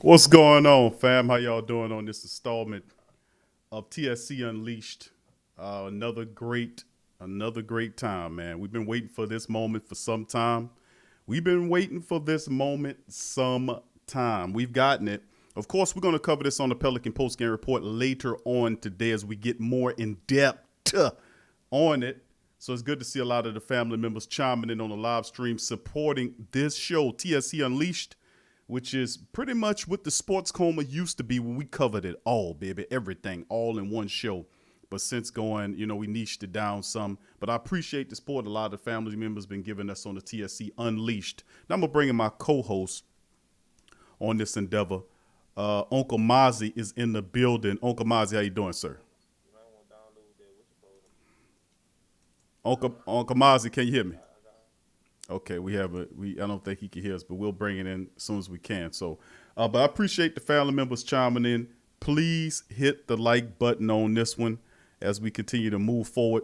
What's going on, fam? How y'all doing on this installment of TSC Unleashed? Another great time, man. We've been waiting for this moment for some time. We've been waiting for this moment some time. We've gotten it. Of course, we're going to cover this on the Pelican Postgame Report later on today as we get more in depth on it. So it's good to see a lot of the family members chiming in on the live stream supporting this show, TSC Unleashed, which is pretty much what the sports coma used to be when we covered it all, baby, everything, all in one show. But since going, we niched it down some. But I appreciate the support a lot of the family members been giving us on the TSC Unleashed. Now I'm going to bring in my co-host on this endeavor. Uncle Mozzi is in the building. Uncle Mozzi, how you doing, sir? Uncle Mozzi, can you hear me? Okay, I don't think he can hear us, but we'll bring it in as soon as we can. So, but I appreciate the family members chiming in. Please hit the like button on this one as we continue to move forward.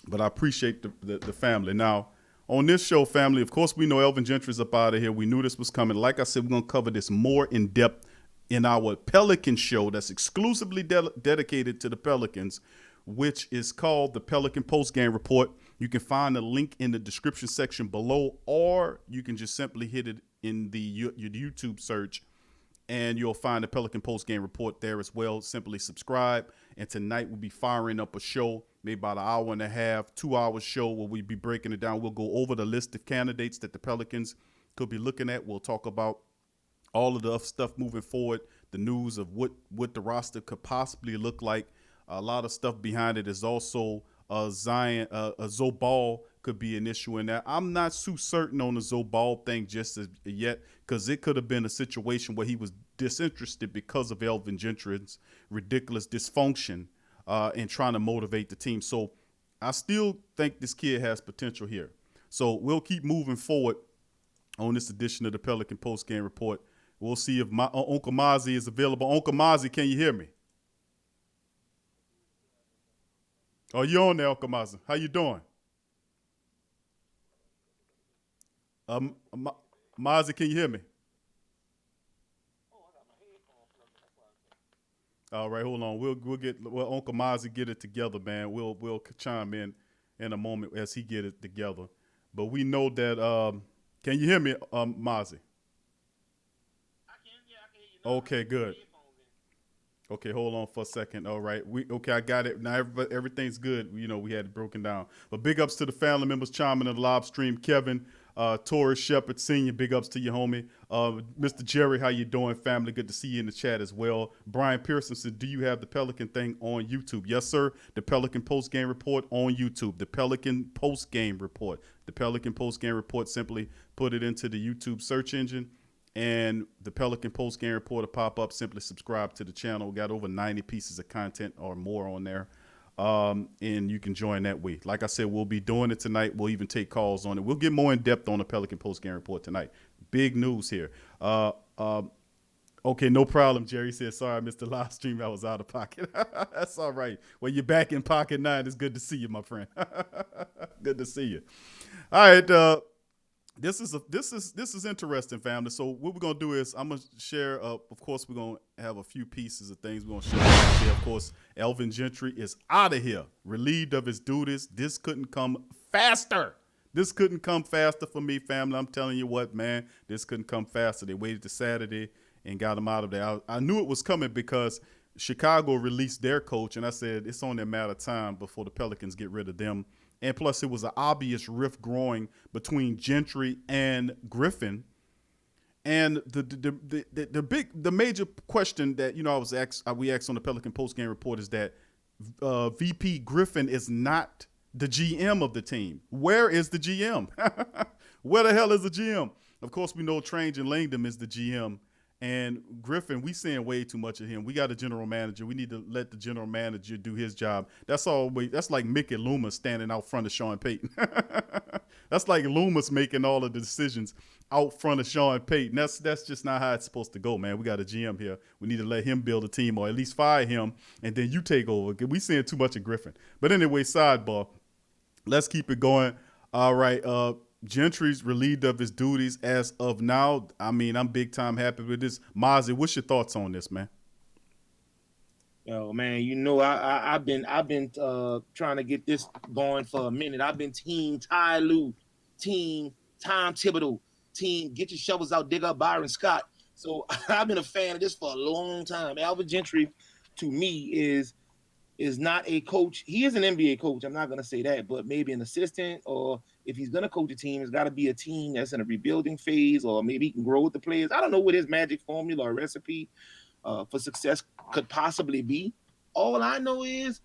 But I appreciate the family. Now, on this show, family, of course, we know Alvin Gentry is up out of here. We knew this was coming. Like I said, we're going to cover this more in depth in our Pelican show that's exclusively dedicated to the Pelicans, which is called the Pelican Postgame Report. You can find the link in the description section below, or you can just simply hit it in your YouTube search, and you'll find the Pelican Postgame Report there as well. Simply subscribe, and tonight we'll be firing up a show, maybe about an hour and a half, 2 hour show where we'll be breaking it down. We'll go over the list of candidates that the Pelicans could be looking at. We'll talk about all of the stuff moving forward, the news of what the roster could possibly look like. A lot of stuff behind it is also Zoe Ball could be an issue in that. I'm not too certain on the Zoe Ball thing just as yet, because it could have been a situation where he was disinterested because of Alvin Gentry's ridiculous dysfunction and trying to motivate the team. So I still think this kid has potential here. So we'll keep moving forward on this edition of the Pelican Postgame Report. We'll see if my Uncle Mozzi is available. Uncle Mozzi, can you hear me? Oh, you're on there, Uncle Mozzi. How you doing? Mozzi, can you hear me? All right, hold on. We'll get Uncle Mozzi get it together, man. We'll chime in a moment as he get it together. But we know that. Can you hear me, Mozzi? Okay, good. Okay, hold on for a second. All right, I got it now. Everything's good. We had it broken down. But big ups to the family members chiming in the live stream. Kevin, Torres Shepard Senior. Big ups to you, homie. Mr. Jerry, how you doing, family? Good to see you in the chat as well. Brian Pearson said, "Do you have the Pelican thing on YouTube?" Yes, sir. The Pelican Post Game Report on YouTube. The Pelican Post Game Report. The Pelican Post Game Report. Simply put it into the YouTube search engine, and the Pelican Post Game Report will pop up. Simply subscribe to the channel. We got over 90 pieces of content or more on there. And you can join that way. Like I said, we'll be doing it tonight. We'll even take calls on it. We'll get more in depth on the Pelican Post Game Report tonight. Big news here. Okay, no problem. Jerry said, "Sorry, I missed the live stream. I was out of pocket." That's all right. Well, you're back in pocket now. It's good to see you, my friend. Good to see you. All right. This is interesting, family. So what we're gonna do is I'm gonna share. Of course, we're gonna have a few pieces of things we're gonna share out there. Of course, Alvin Gentry is out of here, relieved of his duties. This couldn't come faster. This couldn't come faster for me, family. I'm telling you what, man. This couldn't come faster. They waited to Saturday and got him out of there. I knew it was coming because Chicago released their coach, and I said it's only a matter of time before the Pelicans get rid of them. And plus, it was an obvious rift growing between Gentry and Griffin. And the major question that we asked on the Pelican Post Game Report is that VP Griffin is not the GM of the team. Where is the GM? Where the hell is the GM? Of course, we know Trange and Langdon is the GM. And Griffin, we seeing way too much of him. We got a general manager. We need to let the general manager do his job. That's like Mickey Loomis standing out front of Sean Payton. That's like Loomis making all of the decisions out front of Sean Payton. That's just not how it's supposed to go, man. We got a GM here. We need to let him build a team, or at least fire him, and then you take over. We seeing too much of Griffin. But anyway, sidebar. Let's keep it going. All right. Gentry's relieved of his duties as of now. I mean, I'm big time happy with this. Mozzie, what's your thoughts on this, man? Oh man, I've been trying to get this going for a minute. I've been team Ty Lue, team Tom Thibodeau, team get your shovels out, dig up Byron Scott. So I've been a fan of this for a long time. Alvin Gentry, to me, is not a coach. He is an NBA coach. I'm not going to say that, but maybe an assistant, or if he's going to coach a team, it's got to be a team that's in a rebuilding phase, or maybe he can grow with the players. I don't know what his magic formula or recipe for success could possibly be. All I know is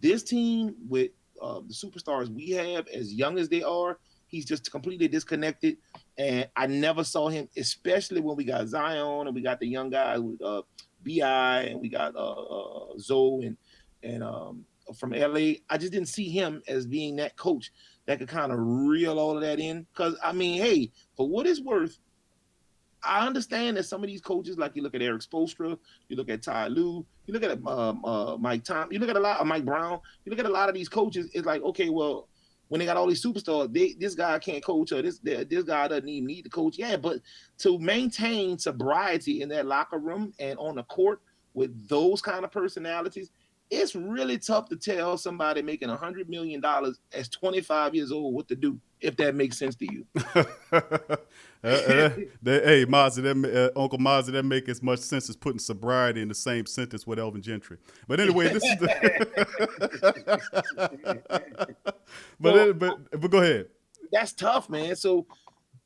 this team with the superstars we have, as young as they are, he's just completely disconnected. And I never saw him, especially when we got Zion and we got the young guys with Bi and we got Zoe and from LA. I just didn't see him as being that coach that could kind of reel all of that in. Because I mean, hey, for what it's worth, I understand that some of these coaches, like you look at Eric Spoelstra, you look at Ty Lue, you look at Mike Tom, you look at a lot of Mike Brown, you look at a lot of these coaches. It's like, okay, well, when they got all these superstars, this guy can't coach, or this guy doesn't even need to coach. Yeah, but to maintain sobriety in that locker room and on the court with those kind of personalities, it's really tough to tell somebody making $100 million as 25 years old what to do, if that makes sense to you. Hey, Mozzie, Uncle Mozzie, that make as much sense as putting sobriety in the same sentence with Elvin Gentry. But anyway, this is So but go ahead. that's tough, man. So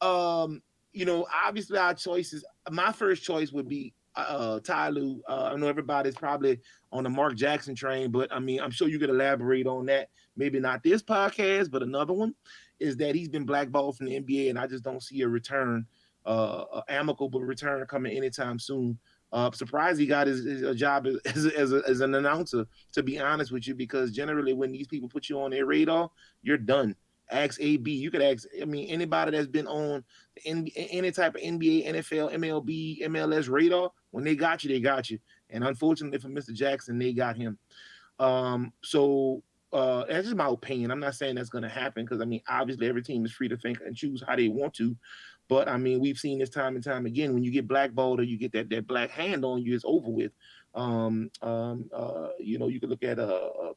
obviously our choices. My first choice would be Ty Lue. I know everybody's probably on the Mark Jackson train, but I mean, I'm sure you could elaborate on that. Maybe not this podcast, but another one is that he's been blackballed from the NBA, and I just don't see a return, amicable return coming anytime soon. Surprised he got his a job as an announcer. To be honest with you, because generally when these people put you on their radar, you're done. Ask AB. You could ask. I mean, anybody that's been on any type of NBA, NFL, MLB, MLS radar. When they got you, they got you. And unfortunately for Mr. Jackson, they got him. So that's just my opinion. I'm not saying that's going to happen because I mean, obviously, every team is free to think and choose how they want to. But I mean, we've seen this time and time again. When you get blackballed or you get that black hand on you, it's over with. You could look at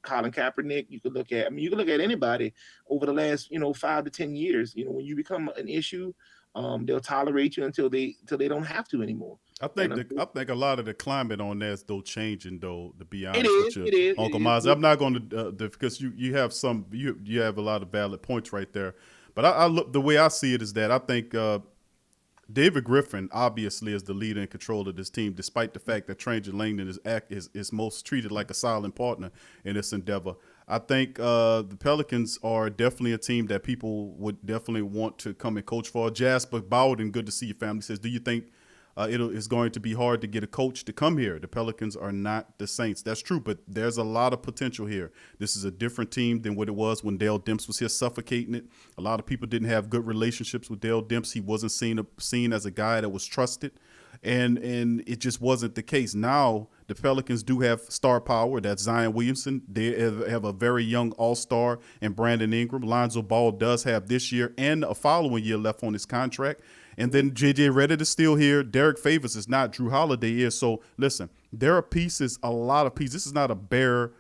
Colin Kaepernick. You could look at, I mean, you could look at anybody over the last 5 to 10 years. When you become an issue, they'll tolerate you until they don't have to anymore. And I think a lot of the climate on that is though changing though. To be it honest with is, you, it is, Uncle it Maz, is. I'm not going to because you have you have a lot of valid points right there. But I look the way I see it is that I think David Griffin obviously is the leader and control of this team, despite the fact that Tranger Langdon is most treated like a silent partner in this endeavor. I think the Pelicans are definitely a team that people would definitely want to come and coach for. Jasper Bowden, good to see your family, says, do you think it's going to be hard to get a coach to come here? The Pelicans are not the Saints. That's true, but there's a lot of potential here. This is a different team than what it was when Dale Demps was here suffocating it. A lot of people didn't have good relationships with Dale Demps. He wasn't seen as a guy that was trusted, and it just wasn't the case. Now the Pelicans do have star power. That's Zion Williamson. They have a very young all-star in Brandon Ingram. Lonzo Ball does have this year and a following year left on his contract. And then J.J. Redick is still here. Derek Favors is not. Drew Holiday is. So listen, there are pieces, a lot of pieces. This is not a bare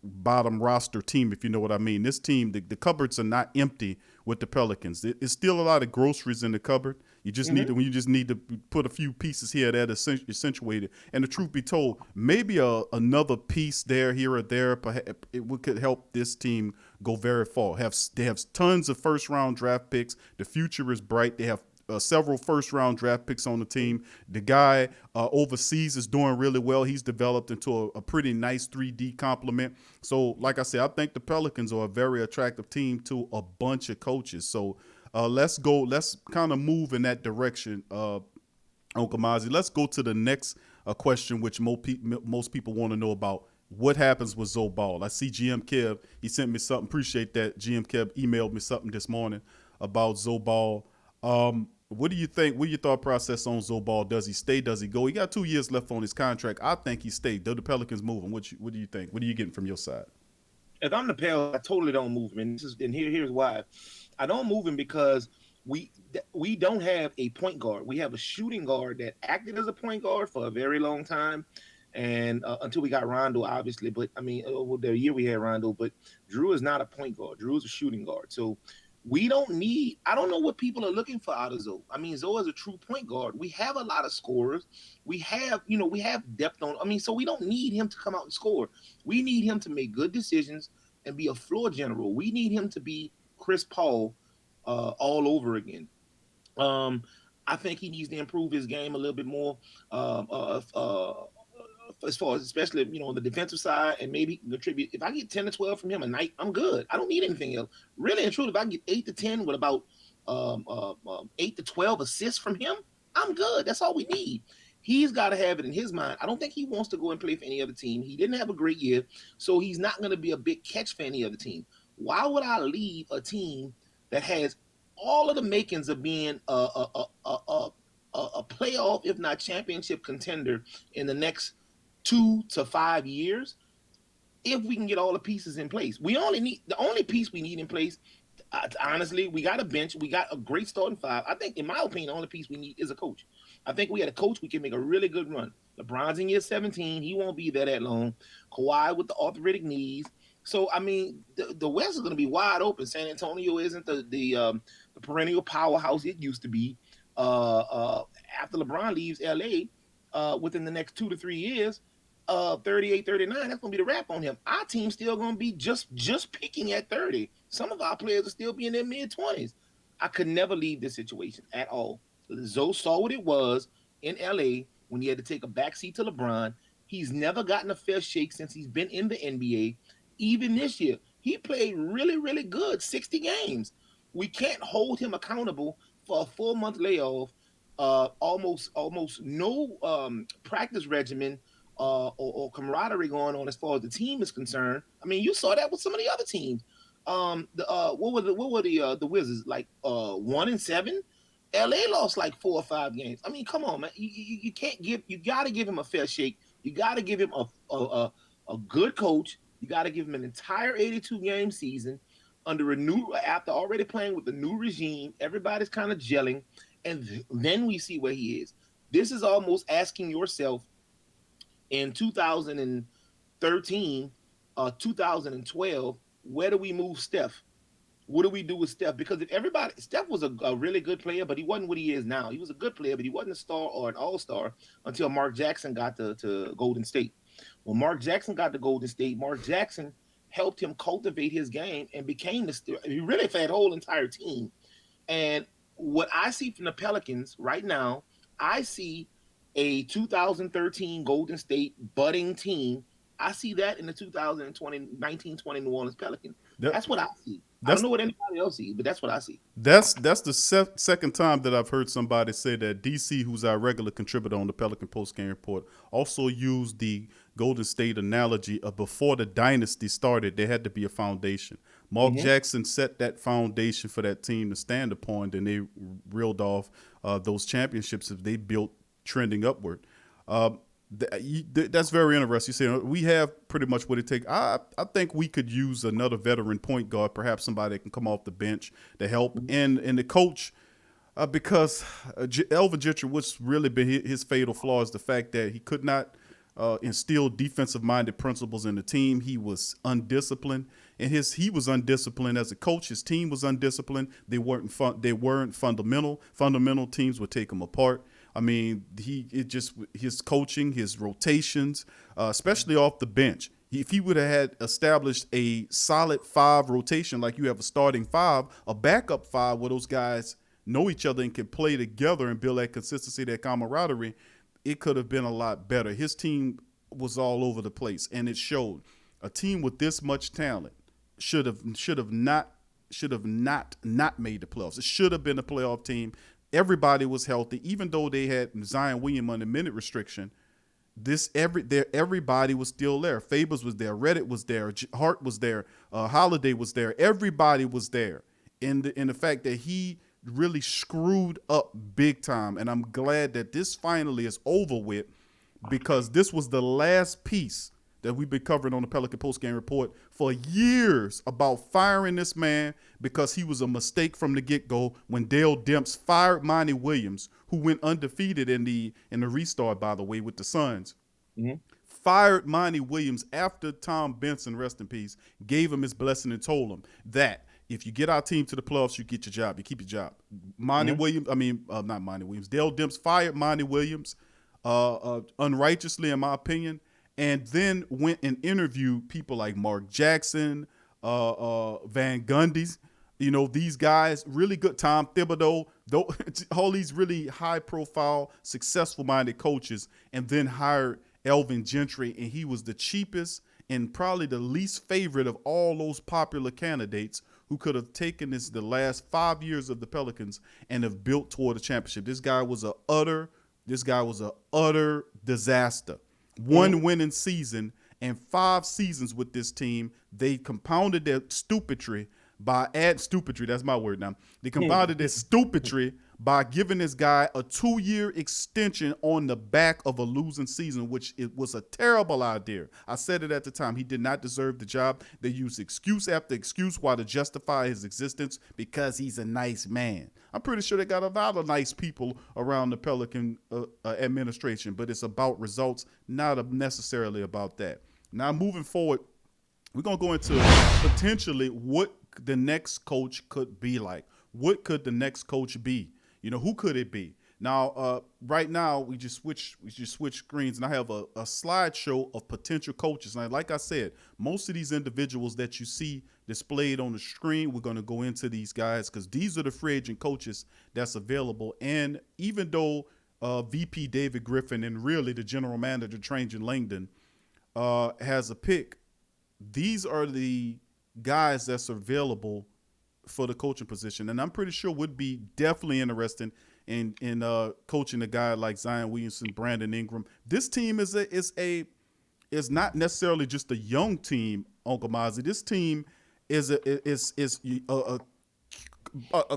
bottom roster team, if you know what I mean. This team, the cupboards are not empty with the Pelicans. It's still a lot of groceries in the cupboard. You just need to when you just need to put a few pieces here that accentuate it. And the truth be told, maybe another piece here or there, perhaps could help this team go very far. They have tons of first round draft picks. The future is bright. They have several first round draft picks on the team. The guy overseas is doing really well. He's developed into a pretty nice 3D complement. So, like I said, I think the Pelicans are a very attractive team to a bunch of coaches. So, let's go. Let's kind of move in that direction, Uncle Mozzie. Let's go to the next question, which most people want to know about. What happens with Zoe Ball? I see GM Kev. He sent me something. Appreciate that. GM Kev emailed me something this morning about Zoe Ball. What do you think? What your thought process on Zoe Ball? Does he stay? Does he go? He got 2 years left on his contract. I think he stayed. Do the Pelicans move him? What do you think? What are you getting from your side? if I'm the Pels, I totally don't move him. Here's why. I don't move him because we don't have a point guard. We have a shooting guard that acted as a point guard for a very long time, and until we got Rondo, obviously. But I mean, over the year we had Rondo, but Drew is not a point guard. Drew is a shooting guard. So we don't need. I don't know what people are looking for out of Zoe. I mean, Zoe is a true point guard. We have a lot of scorers. We have depth on. I mean, so we don't need him to come out and score. We need him to make good decisions and be a floor general. We need him to be Chris Paul all over again. Um, I think he needs to improve his game a little bit more. Um, uh, uh, as far as especially on the defensive side, and maybe he can contribute. If I get 10 to 12 from him a night, I'm good. I don't need anything else. Really and truly, if I can get 8 to 10 with about 8 to 12 assists from him, I'm good. That's all we need. He's got to have it in his mind. I don't think he wants to go and play for any other team. He didn't have a great year, so he's not going to be a big catch for any other team. Why would I leave a team that has all of the makings of being a playoff, if not championship contender in the next 2 to 5 years, if we can get all the pieces in place? The only piece we need in place. Honestly, we got a bench. We got a great starting five. I think, in my opinion, the only piece we need is a coach. I think we had a coach we can make a really good run. LeBron's in year 17. He won't be there that long. Kawhi with the arthritic knees. So, I mean, the West is going to be wide open. San Antonio isn't the perennial powerhouse it used to be. After LeBron leaves LA within the next 2 to 3 years, 38, 39, that's going to be the wrap on him. Our team's still going to be just peaking at 30. Some of our players will still be in their mid-20s. I could never leave this situation at all. Zoe saw what it was in LA when he had to take a backseat to LeBron. He's never gotten a fair shake since he's been in the NBA. Even this year, he played really, really good, 60 games. We can't hold him accountable for a 4-month layoff, almost no practice regimen or camaraderie going on as far as the team is concerned. I mean, you saw that with some of the other teams. What were the Wizards like? 1-7. LA lost like 4 or 5 games. I mean, come on, man. You can't give. You got to give him a fair shake. You got to give him a good coach. You got to give him an entire 82 game season under a new after already playing with the new regime. Everybody's kind of gelling, and then we see where he is. This is almost asking yourself in 2013, 2012, where do we move Steph? What do we do with Steph? Because Steph was a really good player, but he wasn't what he is now. He was a good player, but he wasn't a star or an all-star until Mark Jackson got to Golden State. When Mark Jackson got to Golden State, Mark Jackson helped him cultivate his game and became he really fed the whole entire team. And what I see from the Pelicans right now, I see a 2013 Golden State budding team. I see that in the 1920 New Orleans Pelicans. That's what I see. I don't know what anybody else sees, but that's what I see. That's the second time that I've heard somebody say that. DC, who's our regular contributor on the Pelican Post Game Report, also used the Golden State analogy of before the dynasty started, there had to be a foundation. Mark Jackson set that foundation for that team to stand upon, and they reeled off those championships that they built trending upward. That's very interesting. You say we have pretty much what it takes. I think we could use another veteran point guard, perhaps somebody that can come off the bench to help, and the coach, because Alvin Gentry, what's really been his fatal flaw is the fact that he could not instill defensive-minded principles in the team. He was undisciplined, and he was undisciplined as a coach. His team was undisciplined. They weren't fundamental. Fundamental teams would take him apart. I mean, his coaching, his rotations, especially off the bench. If he would have had established a solid 5 rotation, like you have a starting 5, a backup 5, where those guys know each other and can play together and build that consistency, that camaraderie, it could have been a lot better. His team was all over the place, and it showed. A team with this much talent should have not made the playoffs. It should have been a playoff team. Everybody was healthy, even though they had Zion Williams under minute restriction. Everybody was still there. Favors was there. Reddit was there. Hart was there. Holiday was there. Everybody was there. In the fact that he really screwed up big time, and I'm glad that this finally is over with, because this was the last piece that we've been covering on the Pelican Postgame Report for years about firing this man because he was a mistake from the get-go when Dale Demps fired Monty Williams, who went undefeated in the restart, by the way, with the Suns. Mm-hmm. Fired Monty Williams after Tom Benson, rest in peace, gave him his blessing and told him that if you get our team to the playoffs, you get your job. You keep your job. Not Monty Williams. Dale Demps fired Monty Williams unrighteously, in my opinion, and then went and interviewed people like Mark Jackson, Van Gundy's, these guys, really good, Tom Thibodeau, all these really high-profile, successful-minded coaches, and then hired Alvin Gentry, and he was the cheapest and probably the least favorite of all those popular candidates who could have taken the last 5 years of the Pelicans and have built toward a championship. This guy was a utter disaster. One winning season and 5 seasons with this team. They compounded their stupidry by stupidry. That's my word now. They compounded their stupidry by giving this guy a 2-year extension on the back of a losing season, which it was a terrible idea. I said it at the time. He did not deserve the job. They used excuse after excuse to justify his existence because he's a nice man. I'm pretty sure they got a lot of nice people around the Pelican administration, but it's about results, not necessarily about that. Now, moving forward, we're going to go into potentially what the next coach could be like. What could the next coach be? Who could it be? Now, right now, we just switch screens, and I have a slideshow of potential coaches. And like I said, most of these individuals that you see displayed on the screen, we're going to go into these guys because these are the free agent coaches that's available. And even though VP David Griffin and really the general manager, Trajan Langdon, has a pick, these are the guys that's available for the coaching position, and I'm pretty sure would be definitely interested in coaching a guy like Zion Williamson, Brandon Ingram. This team is not necessarily just a young team, Uncle Mozzi. This team is a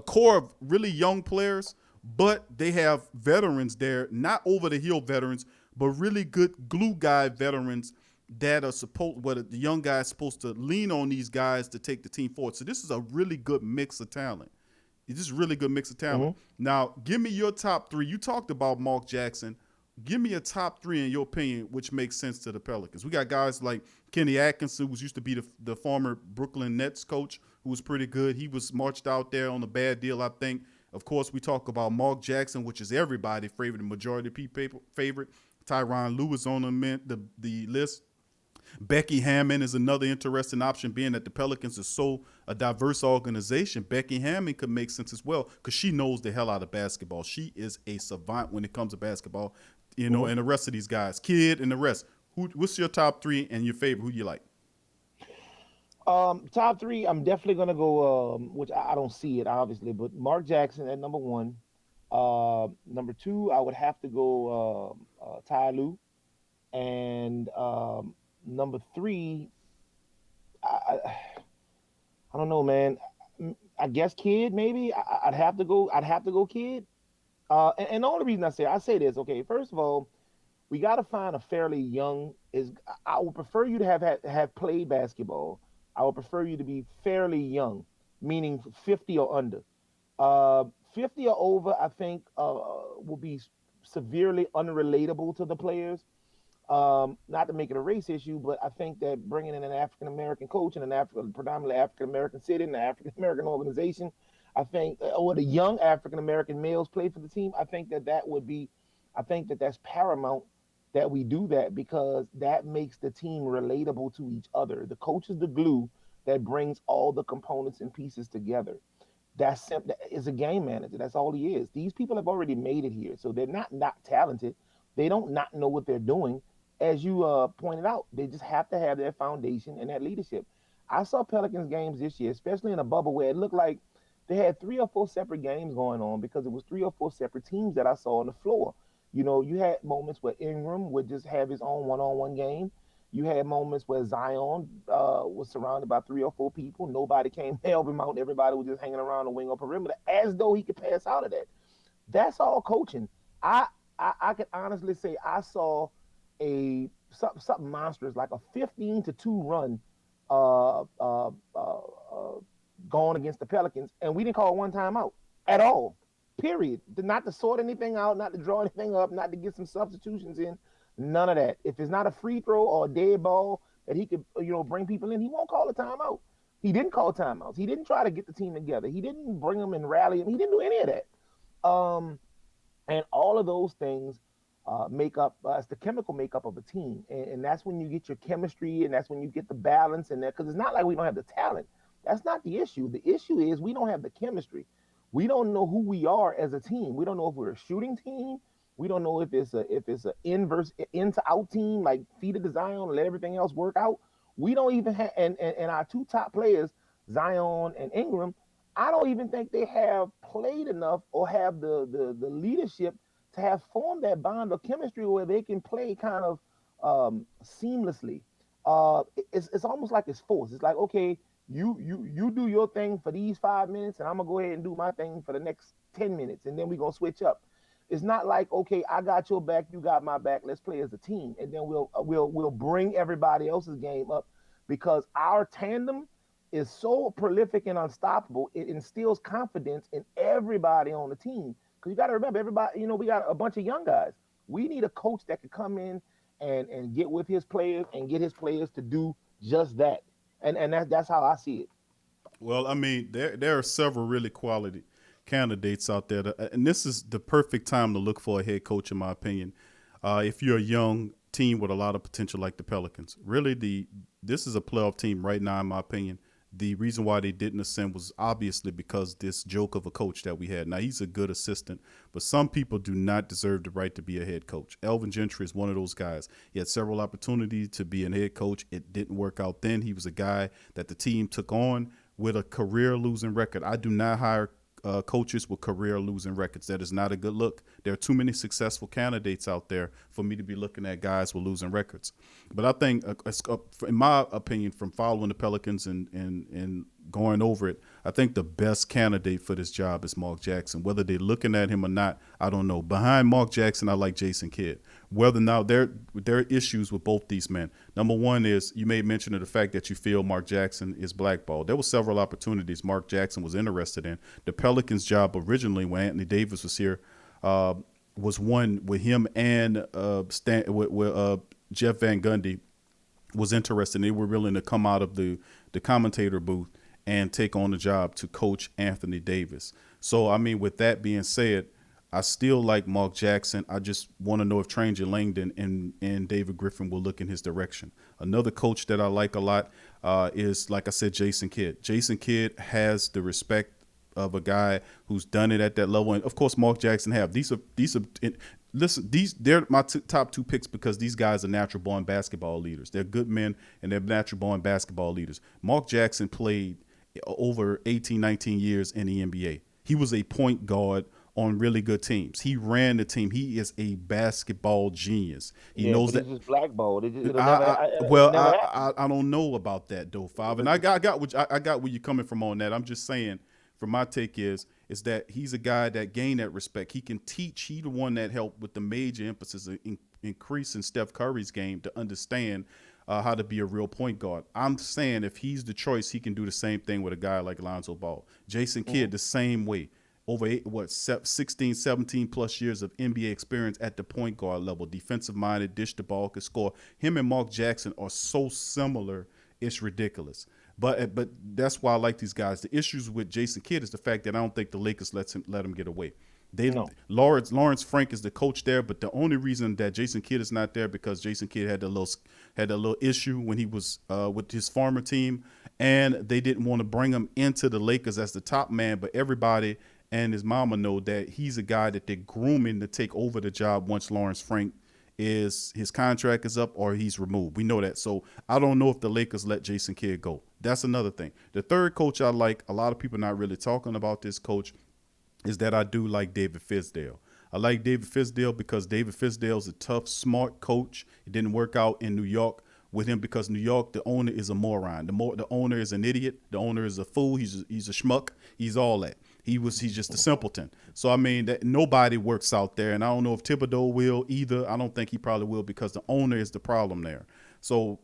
core of really young players, but they have veterans there, not over the hill veterans, but really good glue guy veterans that are the young guys supposed to lean on these guys to take the team forward. So this is a really good mix of talent. Now, give me your top 3. You talked about Mark Jackson. Give me a top 3 in your opinion, which makes sense to the Pelicans. We got guys like Kenny Atkinson, who used to be the former Brooklyn Nets coach, who was pretty good. He was marched out there on a bad deal, I think. Of course, we talk about Mark Jackson, which is everybody's favorite, the majority of people favorite. Tyronn Lue is on the list. Becky Hammond is another interesting option, being that the Pelicans are a diverse organization. Becky Hammond could make sense as well because she knows the hell out of basketball. She is a savant when it comes to basketball, and the rest of these guys, Kidd and the rest. What's your top 3 and your favorite? Who do you like? Top 3, I'm definitely going to go, which I don't see it, obviously, but Mark Jackson at number 1. Number 2, I would have to go Ty Lue. And number 3, I don't know, man. I guess Kidd, maybe. I'd have to go Kidd. And the only reason I say this, okay, first of all, we got to find a fairly young. I would prefer you to have played basketball. I would prefer you to be fairly young, meaning 50 or under. 50 or over, I think, will be severely unrelatable to the players. Not to make it a race issue, but I think that bringing in an African-American coach in predominantly African-American city, an African-American organization, I think, or the young African-American males play for the team, I think that's paramount that we do that because that makes the team relatable to each other. The coach is the glue that brings all the components and pieces together. That is a game manager. That's all he is. These people have already made it here, so they're not talented. They don't not know what they're doing. As you pointed out, they just have to have their foundation and that leadership. I saw Pelicans games this year, especially in a bubble where it looked like they had 3 or 4 separate games going on because it was 3 or 4 separate teams that I saw on the floor. You had moments where Ingram would just have his own one-on-one game. You had moments where Zion was surrounded by 3 or 4 people. Nobody came to help him out. Everybody was just hanging around the wing or perimeter as though he could pass out of that. That's all coaching. I can honestly say I saw a something monstrous, like a 15-2 run, uh, uh, uh, uh, going against the Pelicans, and we didn't call one timeout at all. Period. Not to sort anything out, not to draw anything up, not to get some substitutions in. None of that. If it's not a free throw or a dead ball that he could, bring people in, he won't call a timeout. He didn't call timeouts. He didn't try to get the team together. He didn't bring them and rally them. He didn't do any of that. And all of those things make up it's the chemical makeup of a team, and that's when you get your chemistry, and that's when you get the balance in there. Because it's not like we don't have the talent. That's not the issue. The issue is we don't have the chemistry. We don't know who we are as a team. We don't know if we're a shooting team. We don't know if it's a inverse in to out team, like feed it to Zion and let everything else work out. We don't even have, and our two top players, Zion and Ingram, I don't even think they have played enough or have the leadership to have formed that bond of chemistry where they can play kind of seamlessly. It's almost like it's forced. It's like, okay, you do your thing for these 5 minutes, and I'm gonna go ahead and do my thing for the next 10 minutes, and then we're gonna switch up. It's not like, okay, I got your back, you got my back. Let's play as a team, and then we'll bring everybody else's game up because our tandem is so prolific and unstoppable. It instills confidence in everybody on the team. Because you got to remember, everybody, we got a bunch of young guys. We need a coach that can come in and get with his players and get his players to do just that. And that's how I see it. Well, I mean, there are several really quality candidates out there, and this is the perfect time to look for a head coach, in my opinion. If you're a young team with a lot of potential, like the Pelicans, really this is a playoff team right now, in my opinion. The reason why they didn't ascend was obviously because this joke of a coach that we had. Now, he's a good assistant, but some people do not deserve the right to be a head coach. Alvin Gentry is one of those guys. He had several opportunities to be a head coach. It didn't work out then. He was a guy that the team took on with a career losing record. I do not hire coaches with career losing records. That is not a good look. There are too many successful candidates out there for me to be looking at guys with losing records. But I think, in my opinion, from following the Pelicans and going over it, I think the best candidate for this job is Mark Jackson. Whether they're looking at him or not, I don't know. Behind Mark Jackson, I like Jason Kidd. Whether now there are issues with both these men. Number one is you made mention of the fact that you feel Mark Jackson is blackballed. There were several opportunities Mark Jackson was interested in. The Pelicans job originally, when Anthony Davis was here, was one with him and Jeff Van Gundy was interested. They were willing to come out of the commentator booth and take on the job to coach Anthony Davis. So, I mean, with that being said, I still like Mark Jackson. I just want to know if Tranger Langdon and David Griffin will look in his direction. Another coach that I like a lot is, like I said, Jason Kidd. Jason Kidd has the respect of a guy who's done it at that level, and of course, Mark Jackson have. They're my top two picks because these guys are natural born basketball leaders. They're good men and they're natural born basketball leaders. Mark Jackson played over 18, 19 years in the NBA. He was a point guard on really good teams. He ran the team. He is a basketball genius. He knows But that. it's just blackballed. It'll never happen. I don't know about that though, Five. And I got where you're coming from on that. I'm just saying, from my take is that he's a guy that gained that respect. He can teach. He the one that helped with the major emphasis in increasing Steph Curry's game to understand how to be a real point guard. I'm saying if he's the choice, he can do the same thing with a guy like Lonzo Ball. Jason Kidd, the same way. Over 16, 17 plus years of NBA experience at the point guard level, defensive minded, dish the ball, could score. Him and Mark Jackson are so similar, it's ridiculous. But that's why I like these guys. The issues with Jason Kidd is the fact that I don't think the Lakers let him get away. Lawrence Frank is the coach there, but the only reason that Jason Kidd is not there because Jason Kidd had a little issue when he was with his former team, and they didn't want to bring him into the Lakers as the top man. But everybody and his mama know that he's a guy that they're grooming to take over the job once Lawrence Frank his contract is up or he's removed. We know that. So I don't know if the Lakers let Jason Kidd go. That's another thing. The third coach I like, a lot of people not really talking about this coach, is that I do like David Fizdale. I like David Fizdale because David Fizdale is a tough, smart coach. It didn't work out in New York with him because New York, the owner is a moron. The owner is an idiot. The owner is a fool. He's a schmuck. He's all that. He's just a simpleton. So I mean that nobody works out there, and I don't know if Thibodeau will either. I don't think he probably will because the owner is the problem there. So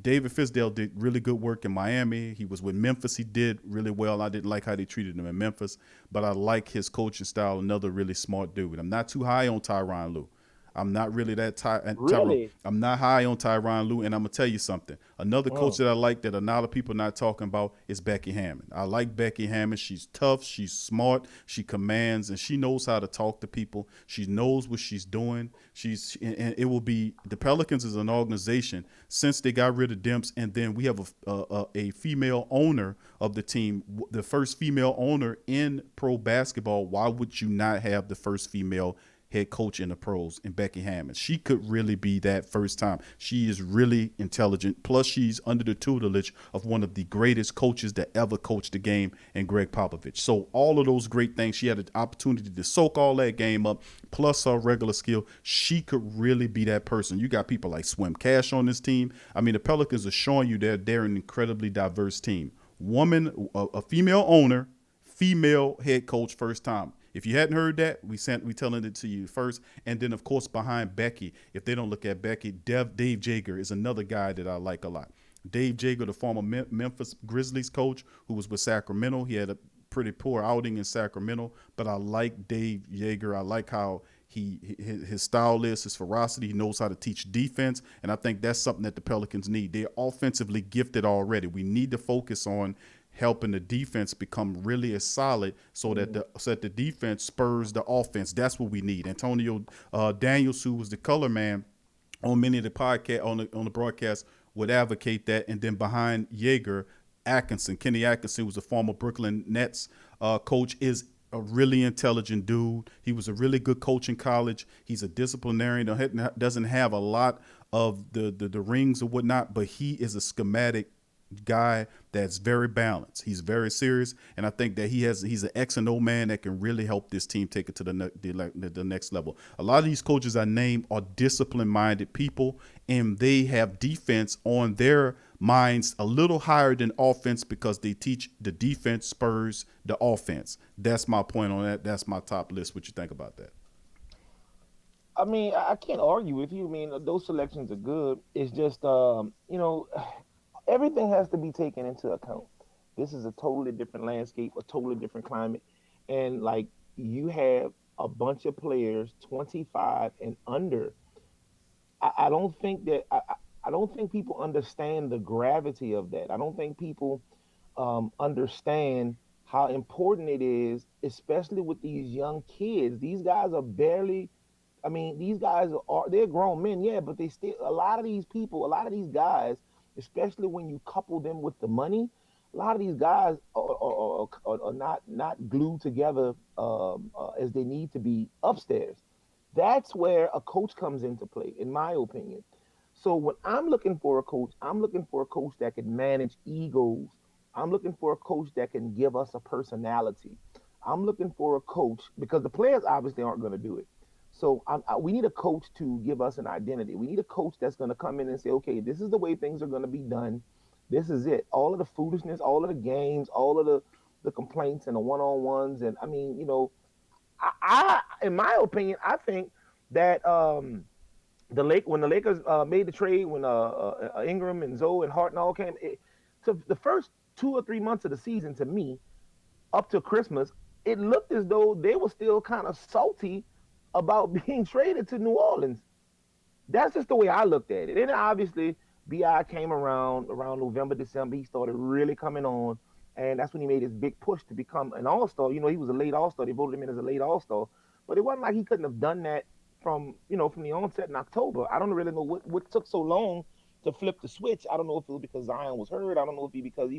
David Fisdale did really good work in Miami. He was with Memphis. He did really well. I didn't like how they treated him in Memphis, but I like his coaching style. Another really smart dude. I'm not too high on Tyronn Lue. I'm not really that Tyrone. Really? I'm not high on Tyronn Lue, and I'm gonna tell you something. Another coach Mm. that I like that a lot of people not talking about is Becky Hammond. I like Becky Hammond. She's tough. She's smart. She commands, and she knows how to talk to people. She knows what she's doing. And it will be the Pelicans as an organization since they got rid of Demps, and then we have a female owner of the team, the first female owner in pro basketball. Why would you not have the first female head coach in the pros in Becky Hammond? She could really be that first time. She is really intelligent. Plus, she's under the tutelage of one of the greatest coaches that ever coached the game in Greg Popovich. So all of those great things, she had an opportunity to soak all that game up, plus her regular skill. She could really be that person. You got people like Swim Cash on this team. I mean, the Pelicans are showing you that they're an incredibly diverse team. Woman, a female owner, female head coach first time. If you hadn't heard that, we telling it to you first. And then, of course, behind Becky, if they don't look at Becky, Dave Jager is another guy that I like a lot. Dave Jager, the former Memphis Grizzlies coach who was with Sacramento. He had a pretty poor outing in Sacramento, but I like Dave Jager. I like how his style is, his ferocity. He knows how to teach defense, and I think that's something that the Pelicans need. They're offensively gifted already. We need to focus on helping the defense become really as solid so that the defense spurs the offense. That's what we need. Antonio Daniels, who was the color man on many of the podcast on the broadcast, would advocate that. And then behind Jaeger, Kenny Atkinson, was a former Brooklyn Nets coach, is a really intelligent dude. He was a really good coach in college. He's a disciplinarian. Doesn't have a lot of the rings or whatnot, but he is a schematic guy that's very balanced. He's very serious, and I think that he's an X and O man that can really help this team take it to the next level. A lot of these coaches I named are discipline-minded people, and they have defense on their minds a little higher than offense because they teach the defense spurs the offense. That's my point on that. That's my top list. What you think about that? I mean, I can't argue with you. I mean, those selections are good. It's just, everything has to be taken into account. This is a totally different landscape, a totally different climate, and like you have a bunch of players 25 and under. I don't think that I don't think people understand the gravity of that. I don't think people understand how important it is, especially with these young kids. These guys are barely. I mean, these guys they're grown men, yeah, but they still a lot of these people, a lot of these guys, especially when you couple them with the money, a lot of these guys are not glued together as they need to be upstairs. That's where a coach comes into play, in my opinion. So when I'm looking for a coach, I'm looking for a coach that can manage egos. I'm looking for a coach that can give us a personality. I'm looking for a coach because the players obviously aren't going to do it. So we need a coach to give us an identity. We need a coach that's going to come in and say, okay, this is the way things are going to be done. This is it. All of the foolishness, all of the games, all of the complaints and the one-on-ones. And I mean, in my opinion, I think that when the Lakers made the trade, when Ingram and Zoe and Hart and all came, to the first 2 or 3 months of the season, to me, up to Christmas, it looked as though they were still kind of salty about being traded to New Orleans. That's just the way I looked at it. And obviously, Bi came around November, December. He started really coming on, and that's when he made his big push to become an All Star. You know, he was a late All Star. They voted him in as a late All Star, but it wasn't like he couldn't have done that from the onset in October. I don't really know what took so long to flip the switch. I don't know if it was because Zion was hurt. I don't know if because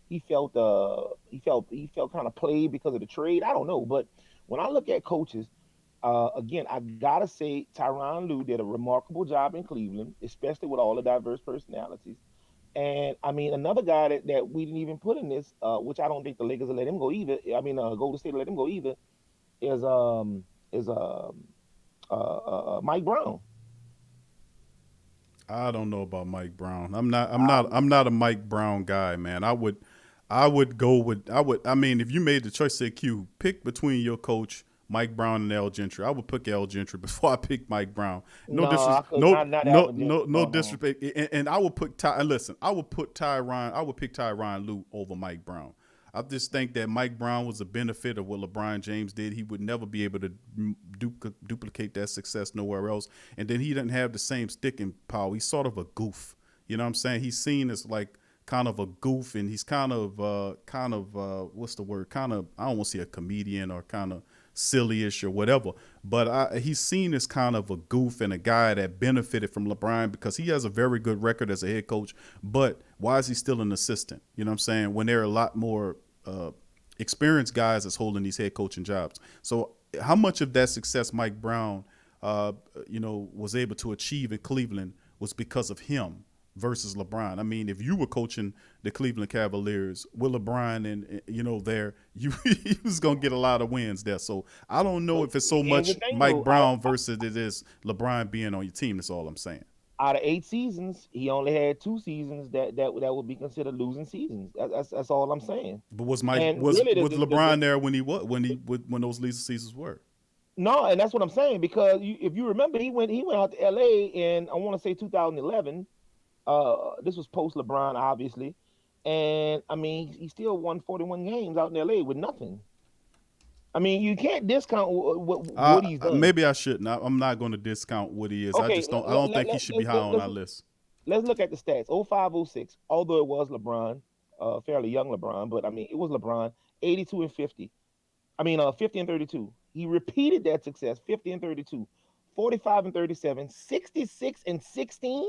he felt kind of played because of the trade. I don't know, but when I look at coaches, again, I gotta say Tyronn Lue did a remarkable job in Cleveland, especially with all the diverse personalities. And I mean, another guy that we didn't even put in this, which I don't think the Lakers will let him go either. I mean, Golden State will let him go either. Is is Mike Brown. I don't know about Mike Brown. I'm not a Mike Brown guy, man. I would go with I mean, if you made the choice, say Q, pick between your coach Mike Brown and Al Gentry. I would pick Al Gentry before I pick Mike Brown. No No, I disrespect, could not Alvin Gentry. no No, no. disrespect. And I would put Ty. Listen, I would put Tyron. I would pick Tyron Lue over Mike Brown. I just think that Mike Brown was a benefit of what LeBron James did. He would never be able to duplicate that success nowhere else. And then he didn't have the same sticking power. He's sort of a goof. You know what I'm saying? He's seen as like kind of a goof, and he's kind of what's the word? Kind of, I don't want to say a comedian or kind of silly-ish or whatever, but he's seen as kind of a goof and a guy that benefited from LeBron because he has a very good record as a head coach. But why is he still an assistant? You know what I'm saying? When there are a lot more experienced guys that's holding these head coaching jobs. So how much of that success Mike Brown, was able to achieve in Cleveland was because of him versus LeBron. I mean, if you were coaching the Cleveland Cavaliers with LeBron and there, you was gonna get a lot of wins there. So I don't know if it's so much Mike Brown versus it is LeBron being on your team. That's all I'm saying. Out of 8 seasons, he only had 2 seasons that would be considered losing seasons. That's all I'm saying. But was Really, LeBron there when those losing seasons were? No, and that's what I'm saying because if you remember, he went out to LA in I want to say 2011. This was post LeBron, obviously, and I mean he still won 41 games out in LA with nothing. I mean, you can't discount what he's done. Maybe I shouldn't. I'm not going to discount what he is. Okay, I just don't. I don't think he should be high on our list. Let's look at the stats. 05-06, although it was LeBron, fairly young LeBron, but I mean it was LeBron, 82 and 50. I mean 50 and 32. He repeated that success, 50 and 32, 45 and 37, 66 and 16.